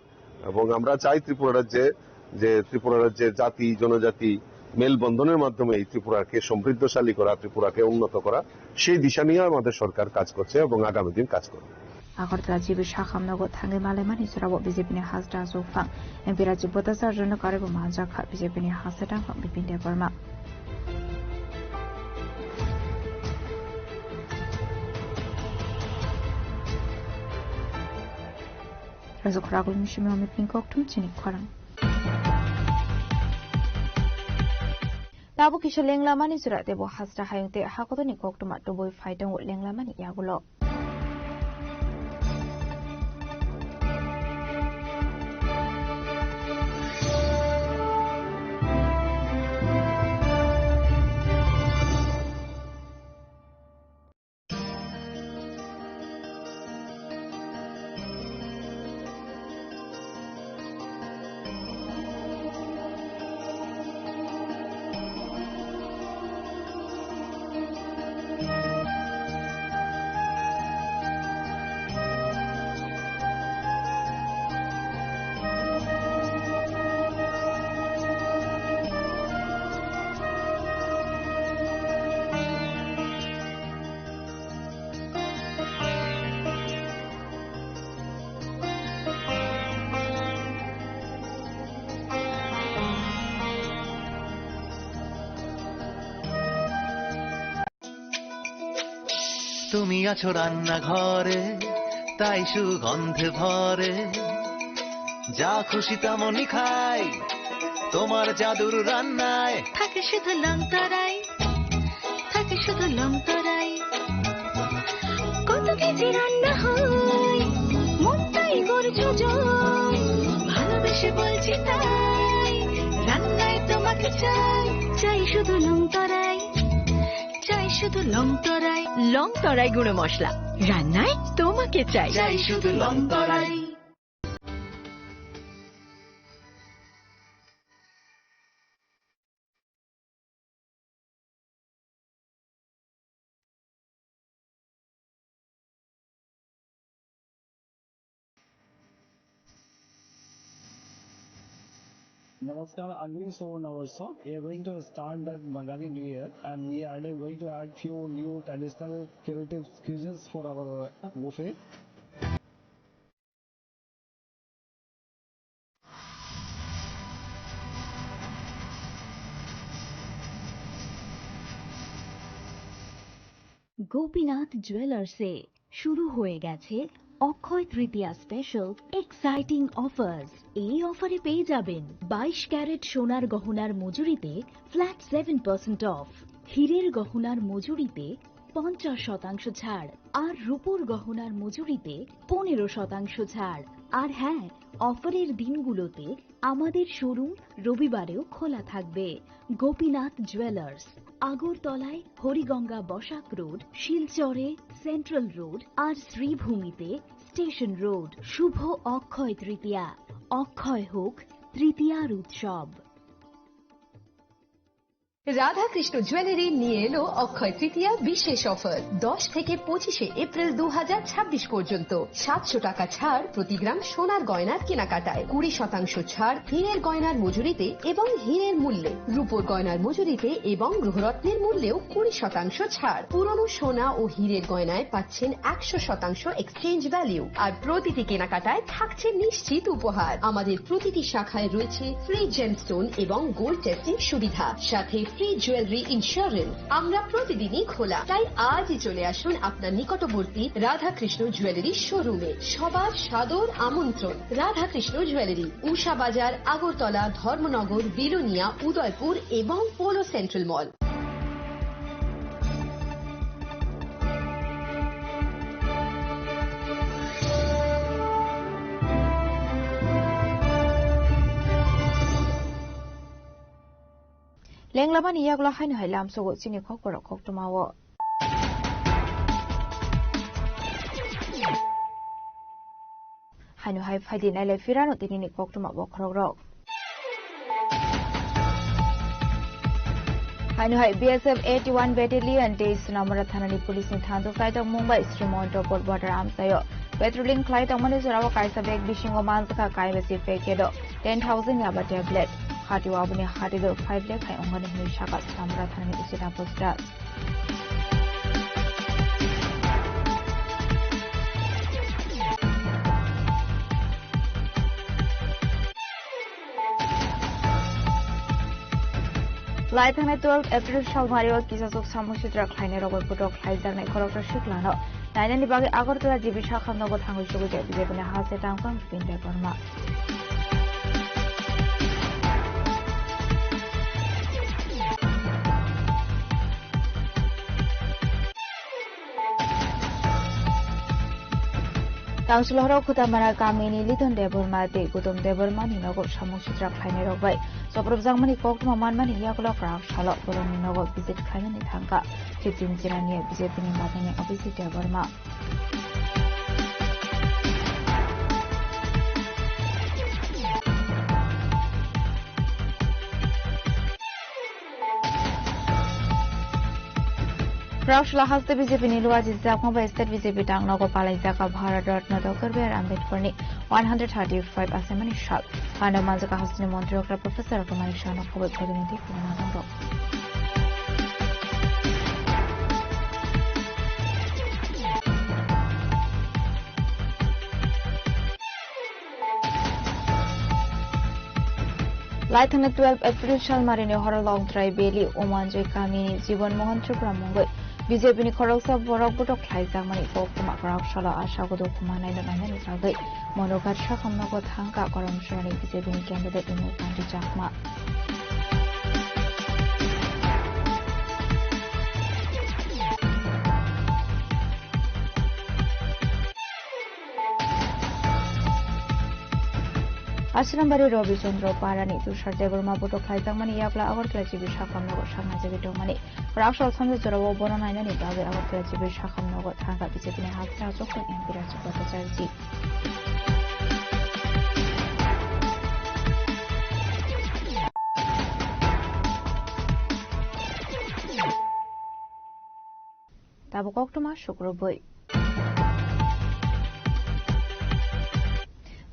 এবং আমরা চাই ত্রিপুরা রাজ্যের জাতি জনজাতি মেলবন্ধনের মাধ্যমে এই ত্রিপুরাকে সমৃদ্ধশালী করা, ত্রিপুরাকে উন্নত করা, সেই দিশা নিয়ে আমাদের সরকার কাজ করছে এবং আগামী দিন কাজ করবে। আগরতলা জিবি শাখামনগর থাঙ্গে মালেমানি জোরাবো বিজেপিनि হাজরা জৌফাं एमपि राज्य बतासार जन कारेबो माजाखा बिजेपिनि हासेटा बिपिन देबबर्मा राजखरागुल मिशिमि अमित पिंककटुम चिनि खरां Tabu kisha lenglamani surat debo hasra hayungte hakotoni koktuma toboi faidang lenglamani yagulo তুমি আছো রান্না ঘরে তাই সুগন্ধে ভরে যা খুশি তেমনই খাই তোমার জাদুর রান্নায় থাকে শুধু লংতরাই থাকে শুধু লংতরাই কত কেজি রান্না হয় মনটাই করছো জয় ভালোবেসে বলছি তাই রান্নায় তোমাকে চাই চাই শুধু লংতরাই চাই শুধু লংতরাই লংতরাই গুঁড়ো মশলা রান্নায় তোমাকে চাই চাই শুধু লংতরাই Namaskar, Agni Sonavarsa. We are going to start the Bengali New Year and we are going to add few new traditional creative cuisines for our buffet. Gopinath জুয়েলার্সে শুরু হয়ে গেছে Akshaya Tritiya special exciting offers. এই অফারে পেয়ে যাবেন 22 ক্যারেট সোনার গহনার মজুরিতে ফ্ল্যাট 7% অফ, হীরের গহনার মজুরিতে 50% ছাড়, আর রূপোর গহনার মজুরিতে 15% ছাড়। আর হ্যাঁ, অফারের দিনগুলোতে আমাদের শোরুম রবিবারেও খোলা থাকবে। গোপীনাথ জুয়েলার্স, আগরতলায় হরিগঙ্গা বসাক রোড, শিলচরে সেন্ট্রাল রোড, আর শ্রীভূমিতে স্টেশন রোড। শুভ অক্ষয় তৃতীয়া, অক্ষয় হোক তৃতীয়ার উৎসব। রাধাকৃষ্ণ জুয়েলারি নিয়ে এলো অক্ষয় তৃতীয়া বিশেষ অফার। 10 থেকে 25 এপ্রিল 2026 পর্যন্ত 700 টাকা ছাড় প্রতি গ্রাম সোনার গয়নার কেনাকাটায়, 20% ছাড় হীরের গয়নার মজুরিতে এবং হীরের মূল্যে, রূপোর গয়নার মজুরিতে এবং গ্রহরত্নের মূল্যেও 20% ছাড়। পুরনো সোনা ও হীরের গয়নায় পাচ্ছেন 100% এক্সচেঞ্জ ভ্যালিউ, আর প্রতিটি কেনাকাটায় থাকছে নিশ্চিত উপহার। আমাদের প্রতিটি শাখায় রয়েছে ফ্রি জেমস্টোন এবং গোল্ড টেস্টিং সুবিধা, সাথে ফ্রি জুয়েলারি ইন্স্যুরেন্স। আমরা প্রতিদিনই খোলা, তাই আজই চলে আসুন আপনার নিকটবর্তী রাধাকৃষ্ণ জুয়েলারি শোরুমে। সবার সাদর আমন্ত্রণ। রাধাকৃষ্ণ জুয়েলারি, উষা বাজার, আগরতলা, ধর্মনগর, বিলোনিয়া, উদয়পুর এবং পোলো সেন্ট্রাল মল। লেংলাবানি ইয়াগলা হাইনো হাই লামসোগো চিনি খক বড় খক টমাও হাইনো হাই ফাইদি নাইলে ফিরানো তিনি খক টমা বখরক রক হাইনো হাই BSF 81 ব্যাটালিয়ন তেইশ নম্বর থানানি police ni thandu kaidok Mumbai Srimonto Port Border amsayo patrolling klaidok mani zorawa kaisa bag bishingo manjaka kaibasi fekedo 10,000 yaba tablet hati wabuni hati do 5 lakh hai ongani hini shaka samra thanani usita postas Laithane 12 April Shalmario Kisasuk Samushitra Kleine Robot Budok Haizang Korokta Shiklano Nainani Bagi Agortala Jibisha Khannogo Thangu Shuguja Bijepune Hase Tamkang Pinde Burma Tamsulhoro Kutamara Kamini Liton Deburma De Gutum Deburma Ninogo Samushitra Kleine Robai Soprobzang mani kok maman mani yakulo krak shalok bolon ninogo visit khaimani thangka 15 jirani BJP ni matani obisite Burma Raushla haste BJP ni luaji zakma ba state BJP tang nogo palai zaka Bharat Ratna Dr. B.R. Ambedkar ni 135 asemani shal Hano manjaka hasni montri okra professor Kumari Shano kobe protiniti Kumano Laithane 12 April Shalmarini Horo Long Try Bailey Omanjay Kamini Jiban Mohan Tripura Mungoi BJP ni Koroksa Borok Budok Haizang mani Kokuma Krak Shala Asha Godo Kumana Nani Sagai Monogat Shakamnogo Thangka Koram Shani BJP ni candidate Inu Kanti Jakma Asrambari Robi Chandra Parani Tushar Deburma Budok Haizang mani Yakla Agortla Jibisha Kamnogo Shanga Jibito mani Rakshal Samja Zoro Bona Nani Bagi Agortla Jibisha Kamnogo Thanga BJP ni Hasna Zokko Empira Chukota Charji Tabukok Tuma Shukroboi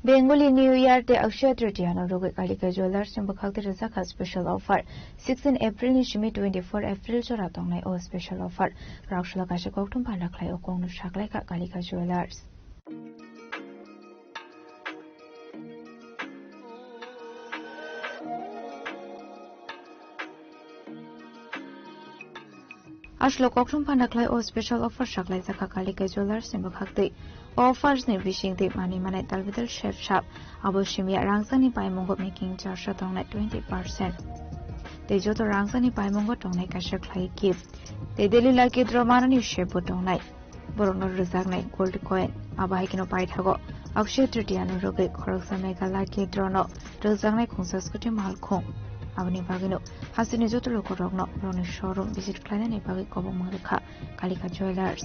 Bengali New Year Day Akshaya Tritiya Roge Kalika Jewelers Simbakhalti Rizaka special offer 16 April ni Shimi 24 April Chora Tongnai O special offer Rakshula Kasha Koktum Palaklai O Kongnu Shaklai Ka Kalika Jewelers Ashlo Kokrum Pandaklai or special offer Shaklai Zaka Kalika Jewelers in Bukhakti. Offers near wishing the money manai Talvital Chef Shop. Abushimia Rangsani Paimongo making Jasha on at 20%. They joto Rangsani Paimongo on like a Shaklai give. They daily like it Romanani shape on night. Borono Rezagnite gold coin. Abahikino Paitago. Akshay Tritiano Roge Koroksa Mega like it drono. Rezagnite Consascuti Malcom. Avani Bagino, Hasini Zoto Korogno, Roni showroom, visit Klein and Bagi Kobo Malika, Kalika Jewelers.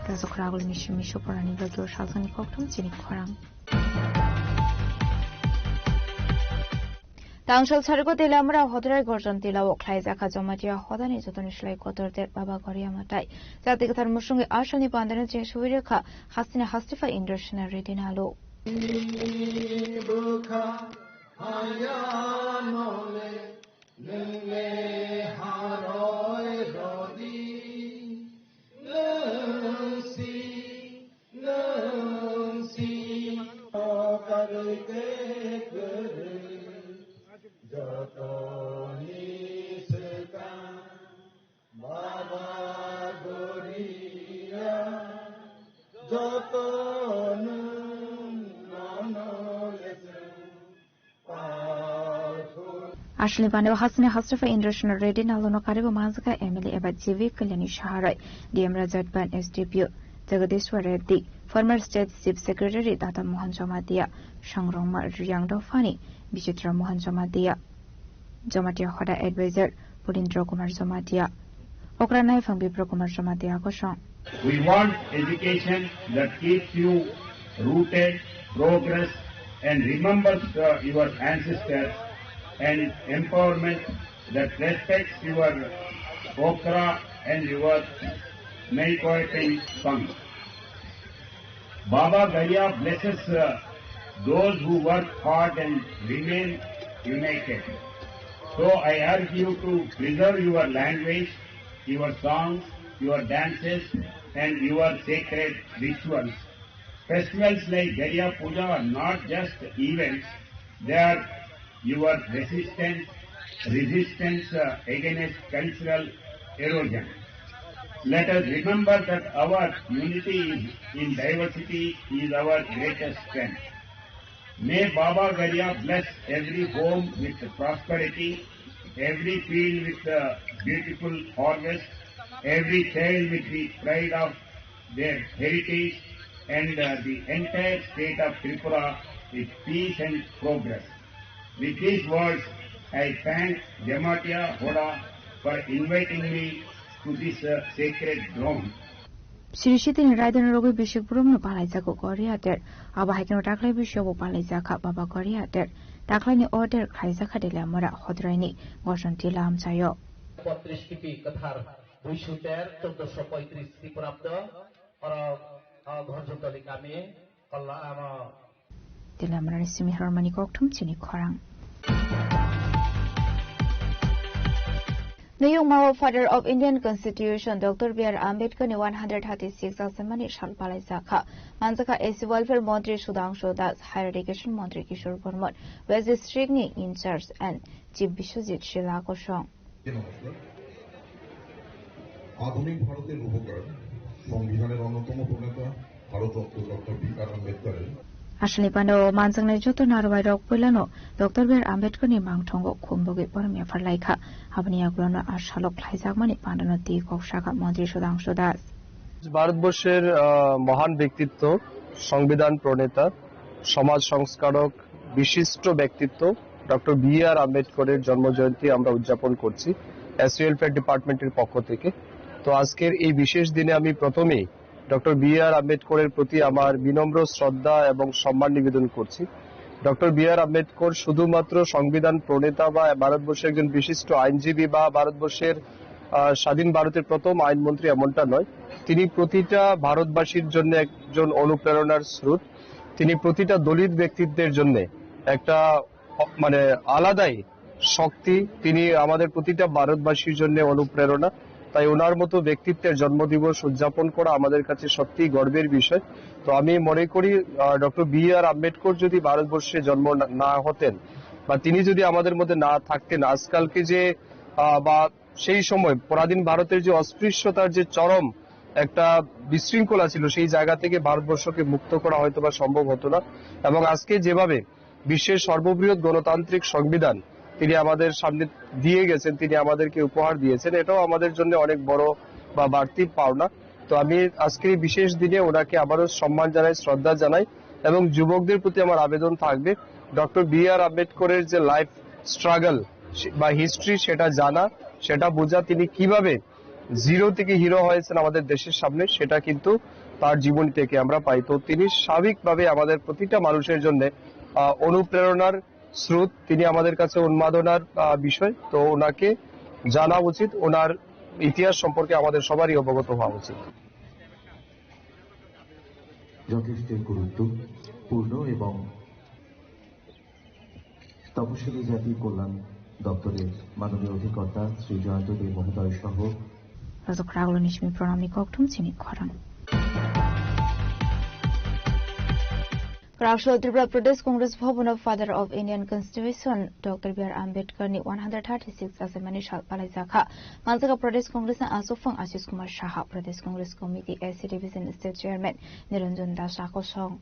Razokragul Misho Porani Bagio Shalsani Koktum, Cini Korang. Tangshal Sargo de Lamra Hodra Gorjan Tila Oklai Zaka Zomatia Hodani Zotonishla Kotor de Baba Korea Matai. Zatikar Mushungi Ashani Bandana Jeshuirika Hasina Hastifa Indrushna Redinalo. Ashley Bano Hasna Hastafa Indrushna Redinalo no Karigo Manzaka Emily Abad Civic Kalyani Shaharai, DM Razat Ban SDPU, Jagadeshwar Reddy, former State Chief Secretary Tata Mohan Jamatia, Shangroma Riyangdo Fani, Bishitra Mohan Jamatia, Jamatia Hoda Advisor, Pulindro Kumar Jamatia, Okranai from Bipro Kumar Jamatia Koshon. We want education that keeps you rooted, progress, and remembers your ancestors, and empowerment that respects your okra and your Meikoiting sons. Baba Gaya blesses those who work hard and remain united. So I urge you to preserve your language, your songs, your dances, and your sacred rituals. Festivals like Gaya Puja are not just events, they are your resistance against cultural erosion. Let us remember that our unity in diversity is our greatest strength. May Baba Gaya bless every home with prosperity, every field with a beautiful harvest, every child with the pride of their heritage, and the entire state of Tripura with peace and progress. With these words, I thank Jamatia Hoda for inviting me to this sacred ground. Sirishiti Raiden Rogo Bishop Bruno Palaizako Koreater, Abahino Taklai Bishop Palaizaka Baba Koreater, Taklani Order Kaizaka de la Mora Hodraini, Washantila Amsayo. Potriski Katar, Bushuter, Toto Poitri Sipurabdo, or Gorjotoli Kami, Allah. Dilamara Simi Harmony Koktum Chini Korang. The young Mao father of Indian Constitution, Dr. B.R. Ambedkar, 136 Asamani Shalpalai Zaka, Manzaka AC Welfare Montri Sudhanshu Das, Higher Education Montri Kishore Burmot, where the Strigni in charge and Chief Bishojit Shila Koshong. আধুনিক ভারতের রূপকার সংবিধানের অন্যতম প্রণেতা Bharat Ratna doctor B.R.. আম্বেদকরের Ashley Pano, Mansang Joto Narwai Rock Pulano, Dr. Bir Ambedkar ni Mangtongo, Kumbogi Pormia for Laika, Havania Grona, Ashalok Laizagmani Pandanati, Kokshaka, Montri Sudang Sudas. ভারতবর্ষের মহান ব্যক্তিত্ব, সংবিধান প্রণেতা, সমাজ সংস্কারক, বিশিষ্ট ব্যক্তিত্ব ডক্টর বি.আর. আম্বেদকরের জন্মজয়ন্তী আমরা উদযাপন করছি এসসি ওয়েলফেয়ার ডিপার্টমেন্টের পক্ষ থেকে। তো আজকের এই বিশেষ দিনে আমি প্রথমেই ডক্টর বি.আর. আম্বেদকরের প্রতি আমার বিনম্র শ্রদ্ধা এবং সম্মান নিবেদন করছি। Doctor B.R.. আম্বেদকর শুধুমাত্র সংবিধান প্রণেতা বা ভারতবর্ষের একজন বিশিষ্ট আইনজীবী বা ভারতবর্ষের স্বাধীন ভারতের প্রথম আইনমন্ত্রী এমনটা নয়, তিনি প্রতিটা ভারতবাসীর জন্য একজন অনুপ্রেরণার স্রোত। তিনি প্রতিটা দলিত ব্যক্তিত্বের জন্য একটা আলাদাই শক্তি, তিনি আমাদের প্রতিটা ভারতবাসীর জন্য অনুপ্রেরণা। তাই ওনার মতো ব্যক্তিত্বের জন্মদিবস উদযাপন করা আমাদের কাছে সত্যিই গর্বের বিষয়। তো আমি মনে করি ডক্টর বি.আর. আম্বেদকর যদি ভারতবর্ষে জন্ম না হতেন বা তিনি যদি আমাদের মধ্যে না থাকতেন, আজকালকে যে বা সেই সময় পরাধীন ভারতের যে অস্পৃশ্যতার যে চরম একটা বিশৃঙ্খলা ছিল, সেই জায়গা থেকে ভারতবর্ষকে মুক্ত করা হয়তো বা সম্ভব হতো না। এবং আজকে যেভাবে বিশ্বের সর্ববৃহৎ গণতান্ত্রিক সংবিধান তিনি আমাদের সামনে দিয়ে গেছেন, তিনি আমাদেরকে উপহার দিয়েছেন, এটাও আমাদের জন্য অনেক বড় বা বাড়তি পাওনা। তো আমি আজকের এই বিশেষ দিনে ওনাকে আবারও সম্মান জানাই, শ্রদ্ধা জানাই এবং যুবকদের প্রতি আমার আবেদন থাকবে ডক্টর বি.আর. আম্বেদকরের যে লাইফ স্ট্রাগল বা হিস্ট্রি সেটা জানা, সেটা বোঝা, তিনি কিভাবে জিরো থেকে হিরো হয়েছেন আমাদের দেশের সামনে, সেটা কিন্তু তার জীবনী থেকে আমরা পাই। তো তিনি স্বাভাবিকভাবে আমাদের প্রতিটা মানুষের জন্য অনুপ্রেরণার স্রোত, তিনি আমাদের কাছে উন্মাদনার বিষয়। তো ওনাকে জানা উচিত, ওনার ইতিহাস সম্পর্কে আমাদের সবারই অবগত হওয়া উচিত। যথেষ্ট গুরুত্বপূর্ণ এবং তপশিলি জাতি কল্যাণ দপ্তরের মাননীয় অধিকর্তা শ্রী জয়ন্ত দেব মহোদয় সহ রাজকরাগুলো নিশমি প্রণামী ককটুম চিনি খরান Krasho Tripura Pradesh Congress Bhavan of Father of Indian Constitution Dr. B.R. Ambedkar ni 136 Asamani Shal Palaisakha Manzaka Pradesh Congress na Asofang Ashish Kumar Shaha Pradesh Congress Committee SC Division State Chairman Niranjan Das Akosong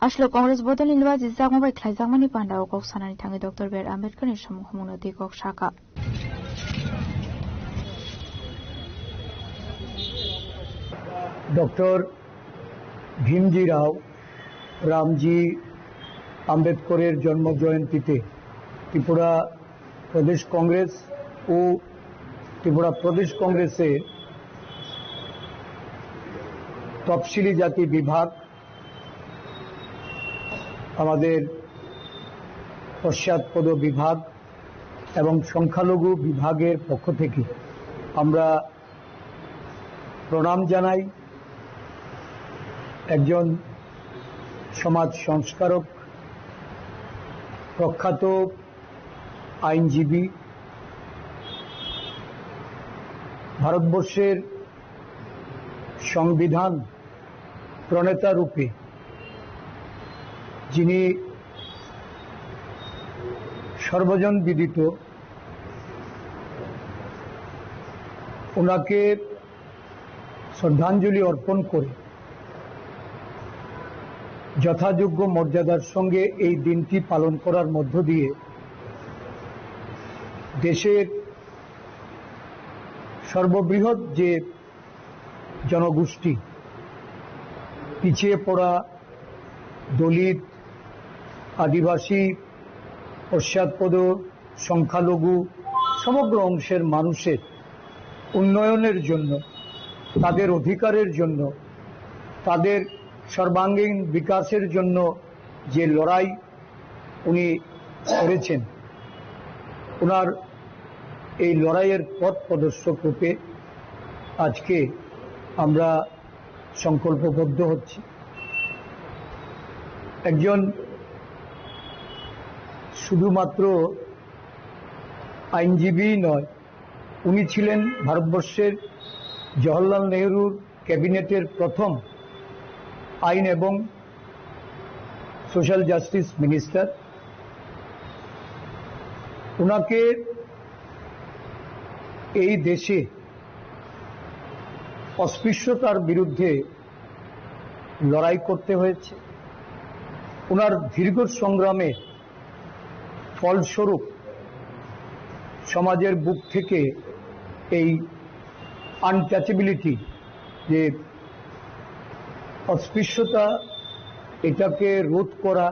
আসলে কংগ্রেস বদল নির্বাচী জাগমাবাই খ্লাইজাগমানি পান্ডা ও cock সানানি থাঙ্গে doctor B.R.. আম্বেদকরের সম্মুখমুনতি cock শাখা doctor ভীমজি রাও রামজি আম্বেদকরের জন্ম জয়ন্তীতে ত্রিপুরা প্রদেশ কংগ্রেস ও ত্রিপুরা প্রদেশ কংগ্রেসের তফসিলি জাতি বিভাগ, আমাদের পশ্চাৎপদ বিভাগ এবং সংখ্যালঘু বিভাগের পক্ষ থেকে আমরা প্রণাম জানাই। একজন সমাজ সংস্কারক, প্রখ্যাত আইনজীবী, ভারতবর্ষের সংবিধান প্রণেতা রূপে যিনি সর্বজন বিদিত, ওনাকে শ্রদ্ধাঞ্জলি অর্পণ করে যথাযোগ্য মর্যাদার সঙ্গে এই দিনটি পালন করার মধ্য দিয়ে দেশের সর্ববৃহৎ যে জনগোষ্ঠী, পিছিয়ে পড়া দলিত, আদিবাসী, পশ্চাৎপদ, সংখ্যালঘু সমগ্র অংশের মানুষের উন্নয়নের জন্য, তাদের অধিকারের জন্য, তাদের সর্বাঙ্গীন বিকাশের জন্য যে লড়াই উনি করেছেন, ওনার এই লড়াইয়ের পথ প্রদর্শক রূপে আজকে আমরা সংকল্পবদ্ধ হচ্ছি। একজন শুধুমাত্র আইনজীবী নয়, উনি ছিলেন ভারতবর্ষের জওহরলাল নেহরুর ক্যাবিনেটের প্রথম আইন এবং সোশ্যাল জাস্টিস মিনিস্টার। ওনাকে এই দেশে অস্পৃশ্যতার বিরুদ্ধে লড়াই করতে হয়েছে। ওনার দীর্ঘ সংগ্রামে ফলস্বরূপ সমাজের বুক থেকে এই আনটাচেবিলিটি, যে অস্পৃশ্যতা, এটাকে রোধ করা,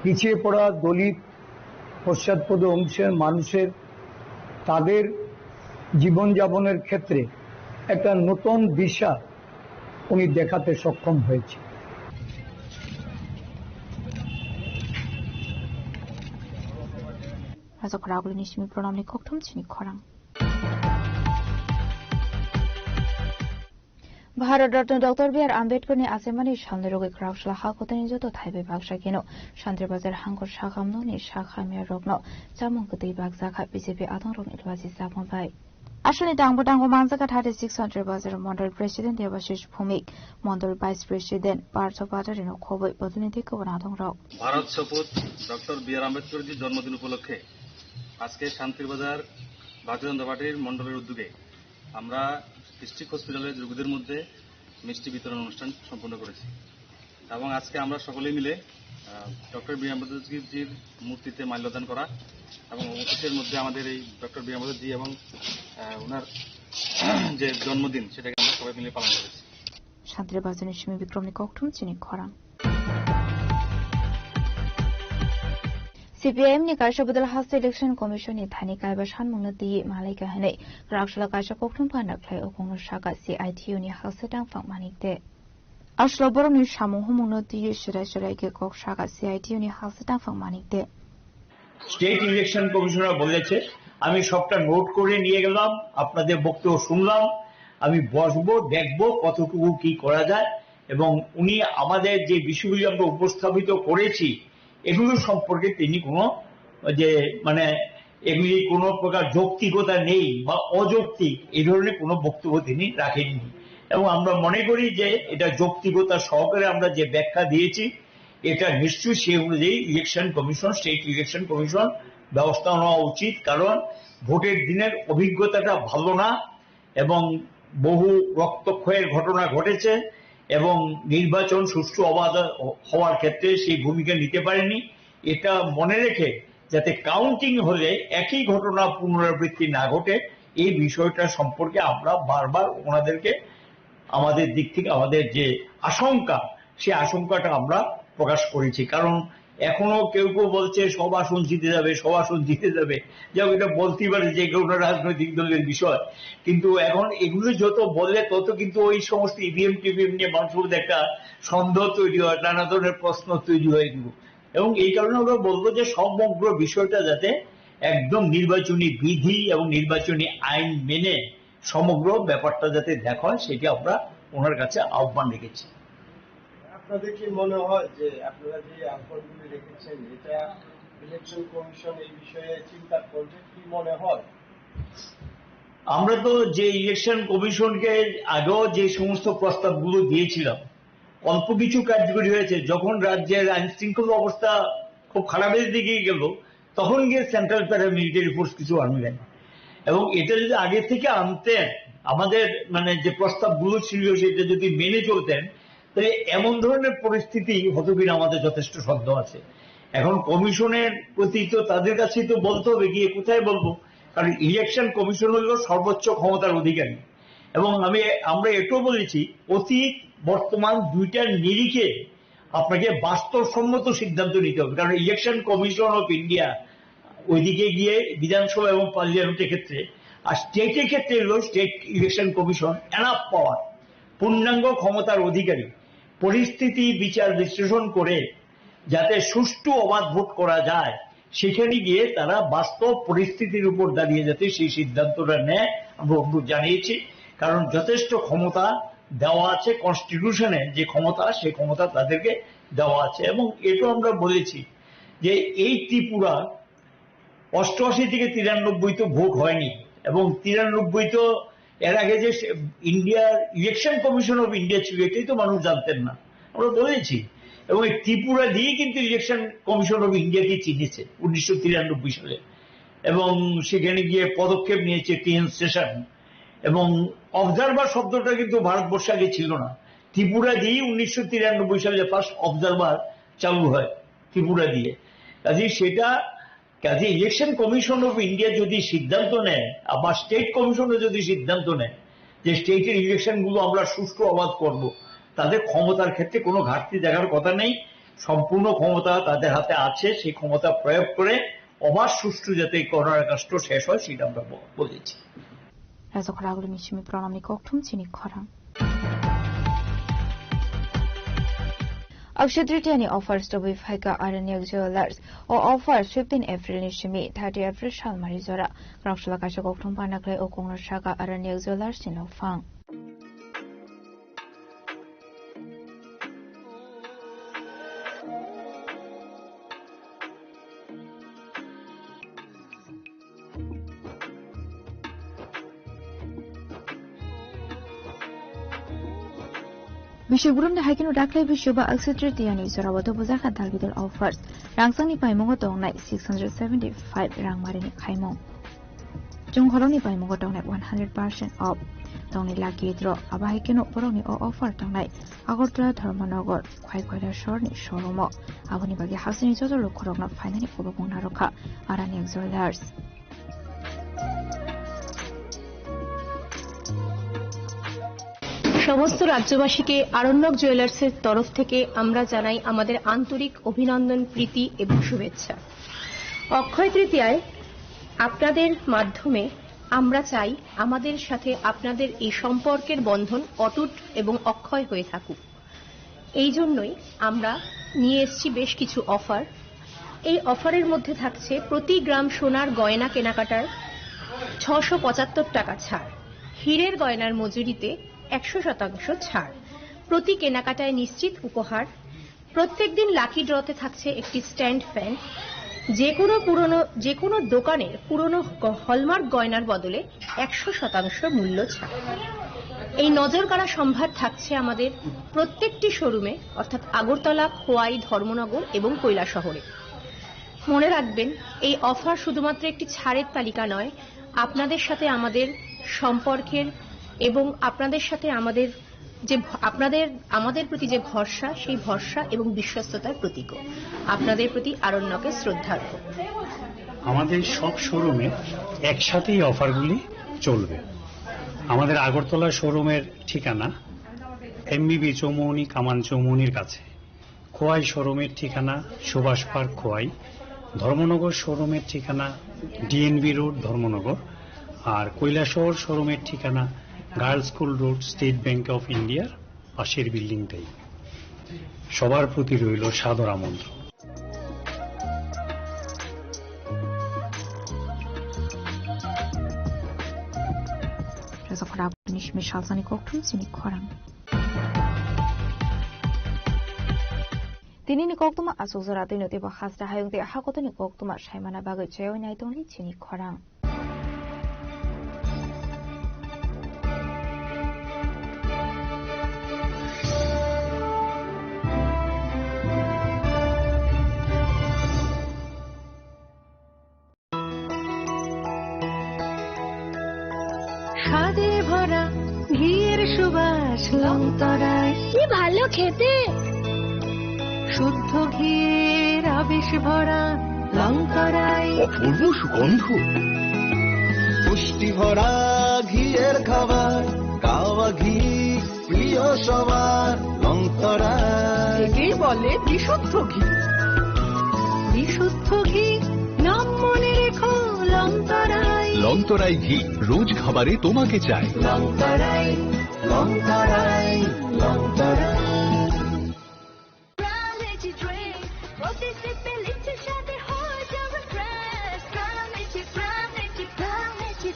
পিছিয়ে পড়া দলিত, পশ্চাৎপদ অংশের মানুষের তাদের জীবনযাপনের ক্ষেত্রে একটা নতুন দিশা উনি দেখাতে সক্ষম হয়েছে। রাজকরাগুলিনি সিমি প্রণামনি ককথুম চিনি খরাং भारत रत्न डॉक्टर बीआर आम्बेडकरनि आसेमानि सामनेरोगै क्राउसला हाखोतानि जतो थाइबे बागसा केनो शान्तिबाजार हांगर शाखामनोनि शाखामिया रगनो चामुं गतै बागजाखा बीजेपी आदं रग निर्वाची जाफंबाय আসলে ডাঙ্গো ডাঙ্গো মানজাকা 36 Shantibazar Mandal president Debashis Bhowmik Mandal vice president Partha পাটারিনো খবর প্রতিনিধি কবর আদং রগ ভারত শপথ ডক্টর বিআর আম্বেদকর জি জন্মদিন উপলক্ষে আজকে শান্তিবাজার ভারতীয় জনতা পার্টির মন্ডলের উদ্যোগে আমরা ডিস্ট্রিক্ট হসপিটালের রোগীদের মধ্যে মিষ্টি বিতরণ অনুষ্ঠান সম্পন্ন করেছি এবং আজকে আমরা সকলেই মিলে ডক্টর বি আম্বেদকর জির মূর্তিতে মাল্যদান করা এবং অবশেষের মধ্যে আমাদের এই ডক্টর বি আম্বেদকর জি এবং ওনার যে জন্মদিন সেটাকে আমরা সবাই মিলে পালন করেছি শান্তিবাজারের সিমি বিক্রমনি ককথুম চিনি খরাং CPIM ni kaisa budal hasta election commission ni thani kaiba sanmungna di malaika hanai rakshala kaisa kokthum phana khlai okongno saka CITU ni hasta tang phangmanikte ashlo boroni samung humungno di shirai shirai ke kok saka CITU ni hasta tang phangmanikte state election commissioner বলেছে আমি সবটা note করে নিয়ে গেলাম আপনাদের বক্তব্য শুনলাম আমি বসবো দেখবো কতটুকু কি করা যায় এবং উনি আমাদের যে বিষয়গুলি আমরা উপস্থাপিত করেছি এগুলো সম্পর্কে তিনি কোনো যে মানে এগুলি কোনো প্রকার যৌক্তিকতা নেই বা অযৌক্তিক এই ধরনের কোনো বক্তব্য তিনি রাখেননি এবং আমরা মনে করি যে এটা যৌক্তিকতা সহকারে আমরা যে ব্যাখ্যা দিয়েছি এটা নিশ্চয়ই সেই অনুযায়ী election commission state election commission ব্যবস্থা নেওয়া উচিত কারণ ভোটের দিনের অভিজ্ঞতাটা ভালো না এবং বহু রক্তক্ষয়ের ঘটনা ঘটেছে এবং নির্বাচন সুষ্ঠু অবাধ হওয়ার ক্ষেত্রে সেই ভূমিকা নিতে পারেনি এটা মনে রেখে যাতে কাউন্টিং হলে একই ঘটনা পুনরাবৃত্তি না ঘটে এই বিষয়টা সম্পর্কে আমরা বারবার ওনাদেরকে আমাদের দিক থেকে আমাদের যে আশঙ্কা সেই আশঙ্কাটা আমরা প্রকাশ করেছি কারণ এখনো কেউ কেউ বলছে সব আসন জিতে যাবে সব আসন জিতে যাবে যাও এটা বলতেই পারে যে কোনো রাজনৈতিক দলের বিষয় কিন্তু এখন এগুলো যত বললে তত কিন্তু ওই সমস্ত ইভিএম টিভিএম নিয়ে মানুষের মধ্যে একটা সন্দেহ তৈরি হয় নানা ধরনের প্রশ্ন তৈরি হয় এগুলো এবং এই কারণে আমরা বলবো যে সমগ্র বিষয়টা যাতে একদম নির্বাচনী বিধি এবং নির্বাচনী আইন মেনে সমগ্র ব্যাপারটা যাতে দেখা হয় সেটা আমরা ওনার কাছে আহ্বান রেখেছি আপনাদের কি মনে হয় যে আপনারা যে আহ্বানগুলি রেখেছেন এটা ইলেকশন কমিশন এই বিষয়ে চিন্তা করবে কি মনে হয় আমরা তো যে ইলেকশন কমিশনকে আগেও যে সমস্ত প্রস্তাবগুলো দিয়েছিলাম অল্প কিছু কার্যকরী হয়েছে যখন রাজ্যের আইন শৃঙ্খলা অবস্থা খুব খারাপের দিকে গেল তখন গিয়ে সেন্ট্রাল প্যারামিলিটারি ফোর্স কিছু আনলেন এবং এটা যদি আগে থেকে আনতেন আমাদের মানে যে প্রস্তাবগুলো ছিল সেটা যদি মেনে চলতেন তাহলে এমন ধরনের পরিস্থিতি হতো কিনা আমাদের যথেষ্ট সন্দেহ আছে এখন কমিশনের প্রতি তো তাদের কাছেই তো বলতে হবে গিয়ে কোথায় বলবো কারণ ইলেকশন কমিশন হল সর্বোচ্চ ক্ষমতার অধিকারী এবং আমরা এটাও বলেছি অতীত বর্তমান দুইটার নিরিখে আপনাকে বাস্তবসম্মত সিদ্ধান্ত নিতে হবে কারণ ইলেকশন কমিশন অফ ইন্ডিয়া ওইদিকে গিয়ে বিধানসভা এবং পার্লামেন্টের ক্ষেত্রে আর স্টেটের ক্ষেত্রে হল স্টেট ইলেকশন কমিশন এনাফ পাওয়ার পূর্ণাঙ্গ ক্ষমতার অধিকারী পরিস্থিতি বিচার বিশ্লেষণ করে যাতে সুষ্ঠু অবাধ ভোট করা যায় সেখানে গিয়ে তারা বাস্তব পরিস্থিতির উপর দাঁড়িয়ে যাতে সেই সিদ্ধান্তটা নেয় আমরা অনুরোধ জানিয়েছি কারণ যথেষ্ট ক্ষমতা দেওয়া আছে কনস্টিটিউশনে যে ক্ষমতা সেই ক্ষমতা তাদেরকে দেওয়া আছে এবং এটাও আমরা বলেছি যে এই ত্রিপুরা 88 থেকে 93 তো ভোট হয়নি এবং 93 তো এর আগে যে ইন্ডিয়ার ইলেকশন কমিশন অফ ইন্ডিয়া ছিল এটাই তো মানুষ জানতেন না আমরা বলেছি এবং এই ত্রিপুরা দিয়ে কিন্তু ইলেকশন কমিশন অফ ইন্ডিয়াকে চিনেছে 1993 সালে এবং সেখানে গিয়ে পদক্ষেপ নিয়েছে টিএন সেশন এবং অবজারভার শব্দটা কিন্তু ভারতবর্ষে আগে ছিল না ত্রিপুরা দিয়ে 1993 সালে ফার্স্ট অবজারভার চালু হয় ত্রিপুরা দিয়ে কাজে ইলেকশন কমিশন অফ ইন্ডিয়া যদি সিদ্ধান্ত নেয় আবার স্টেট কমিশনও যদি সিদ্ধান্ত নেয় যে স্টেটের ইলেকশনগুলো আমরা সুষ্ঠু অবাধ করব তাদের ক্ষমতার ক্ষেত্রে কোনো ঘাটতি দেখার কথা নেই সম্পূর্ণ ক্ষমতা তাদের হাতে আছে সেই ক্ষমতা প্রয়োগ করে অবাধ সুষ্ঠু যাতে করোনার কাজটা শেষ হয় সেটা আমরা বলেছি রাজকরাগুলি মিশমি প্রণামনি ককথুম চিনি খরাং Akshay Tritiya ni offers to be Faika Aranyag Jewelers o offers 15 April ni Shimi 30 April Shalmari Zora Krangshula Kasha Kokthong Panakle o Kongna Shaka Aranyag Jewelers ni Fang. Bishopurun da haikino daklai Bishoba Akshay Tritiya ni Zorawado Buzar Khatal Bidal offers Rangsang ni Paimongo Tongnai 675 Rangmari ni Khaimong Jungholong ni Paimongo Tongnai 100% off Tongni Lucky Draw Aba haikino Porong ni o offer Tongnai Agartala Dharmanagar Khwaikhoida Shor ni Showroom Aboni bagi house ni jodo lokorokna finally Phobokong Narokha Aranyag Jewelers সমস্ত রাজ্যবাসীকে আরণ্যক জুয়েলার্সের তরফ থেকে আমরা জানাই আমাদের আন্তরিক অভিনন্দন প্রীতি এবং শুভেচ্ছা অক্ষয় তৃতীয়ায় আপনাদের মাধ্যমে আমরা চাই আমাদের সাথে আপনাদের এই সম্পর্কের বন্ধন অটুট এবং অক্ষয় হয়ে থাকুক এই জন্যই আমরা নিয়ে এসেছি বেশ কিছু অফার এই অফারের মধ্যে থাকছে প্রতি গ্রাম সোনার গয়না কেনাকাটায় 675 টাকা ছাড় হীরের গয়নার মজুরিতে 100% ছাড় প্রতি কেনাকাটায় নিশ্চিত উপহার প্রত্যেকদিন লাকি ড্রতে থাকছে একটি স্ট্যান্ড ফ্যান যে কোনো দোকানের পুরনো হলমার্ক গয়নার বদলে 100% মূল্য ছাড় এই নজরকাড়া সম্ভার থাকছে আমাদের প্রত্যেকটি শোরুমে অর্থাৎ আগরতলা খোয়াই ধর্মনগর এবং কৈলাসহরে মনে রাখবেন এই অফার শুধুমাত্র একটি ছাড়ের তালিকা নয় আপনাদের সাথে আমাদের সম্পর্কের এবং আপনাদের সাথে আমাদের প্রতি যে ভরসা সেই ভরসা এবং বিশ্বস্ততার প্রতীক আপনাদের প্রতি আরণ্যকের শ্রদ্ধার্ঘ্য আমাদের সব শোরুমে একসাথেই অফারগুলি চলবে আমাদের আগরতলা শোরুমের ঠিকানা এমবিবি চৌমুহনী কামান চৌমুহনীর কাছে খোয়াই শোরুমের ঠিকানা সুভাষ পার্ক খোয়াই ধর্মনগর শোরুমের ঠিকানা ডিএনবি রোড ধর্মনগর আর কৈলাসহর শোরুমের ঠিকানা girls school road state bank of ইন্ডিয়ার পাশের বিল্ডিংটাই সবার প্রতি রইল সাদর আমন্ত্রণ Tini ni koktuma asuzora tini tiba khasda hayung ti hakoto ni koktuma shaimana bagai chayo nai tongli chini khorang. স্বাদে ভরা ঘিয়ের সুবাস লংতরায় কি ভালো খেতে শুদ্ধ ঘিয়ের আবেশ ভরা লংতরায় অপূর্ব সুগন্ধ পুষ্টি ভরা ঘিয়ের খাবার গাওয়া ঘি প্রিয় সবার লংতরায় একেই বলে বিশুদ্ধ ঘি বিশুদ্ধ ঘি নাম মনে রেখো লংতরায় লংতরাই ঘি রোজ খাবারে তোমাকে চাই লংতরাই লংতরাই লংতরাই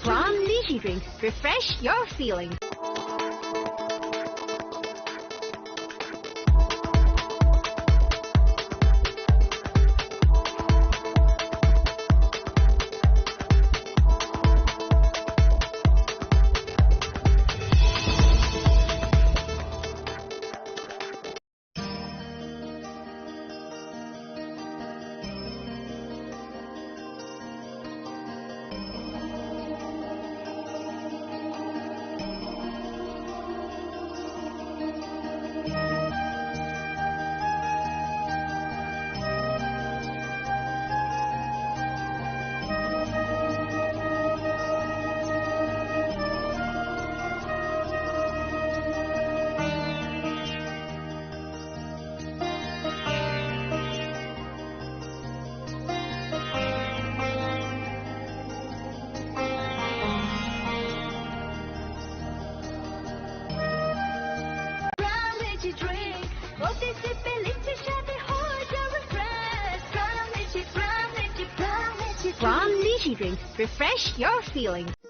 From Lychee Drinks, refresh your feelings. drinks. Refresh your feelings.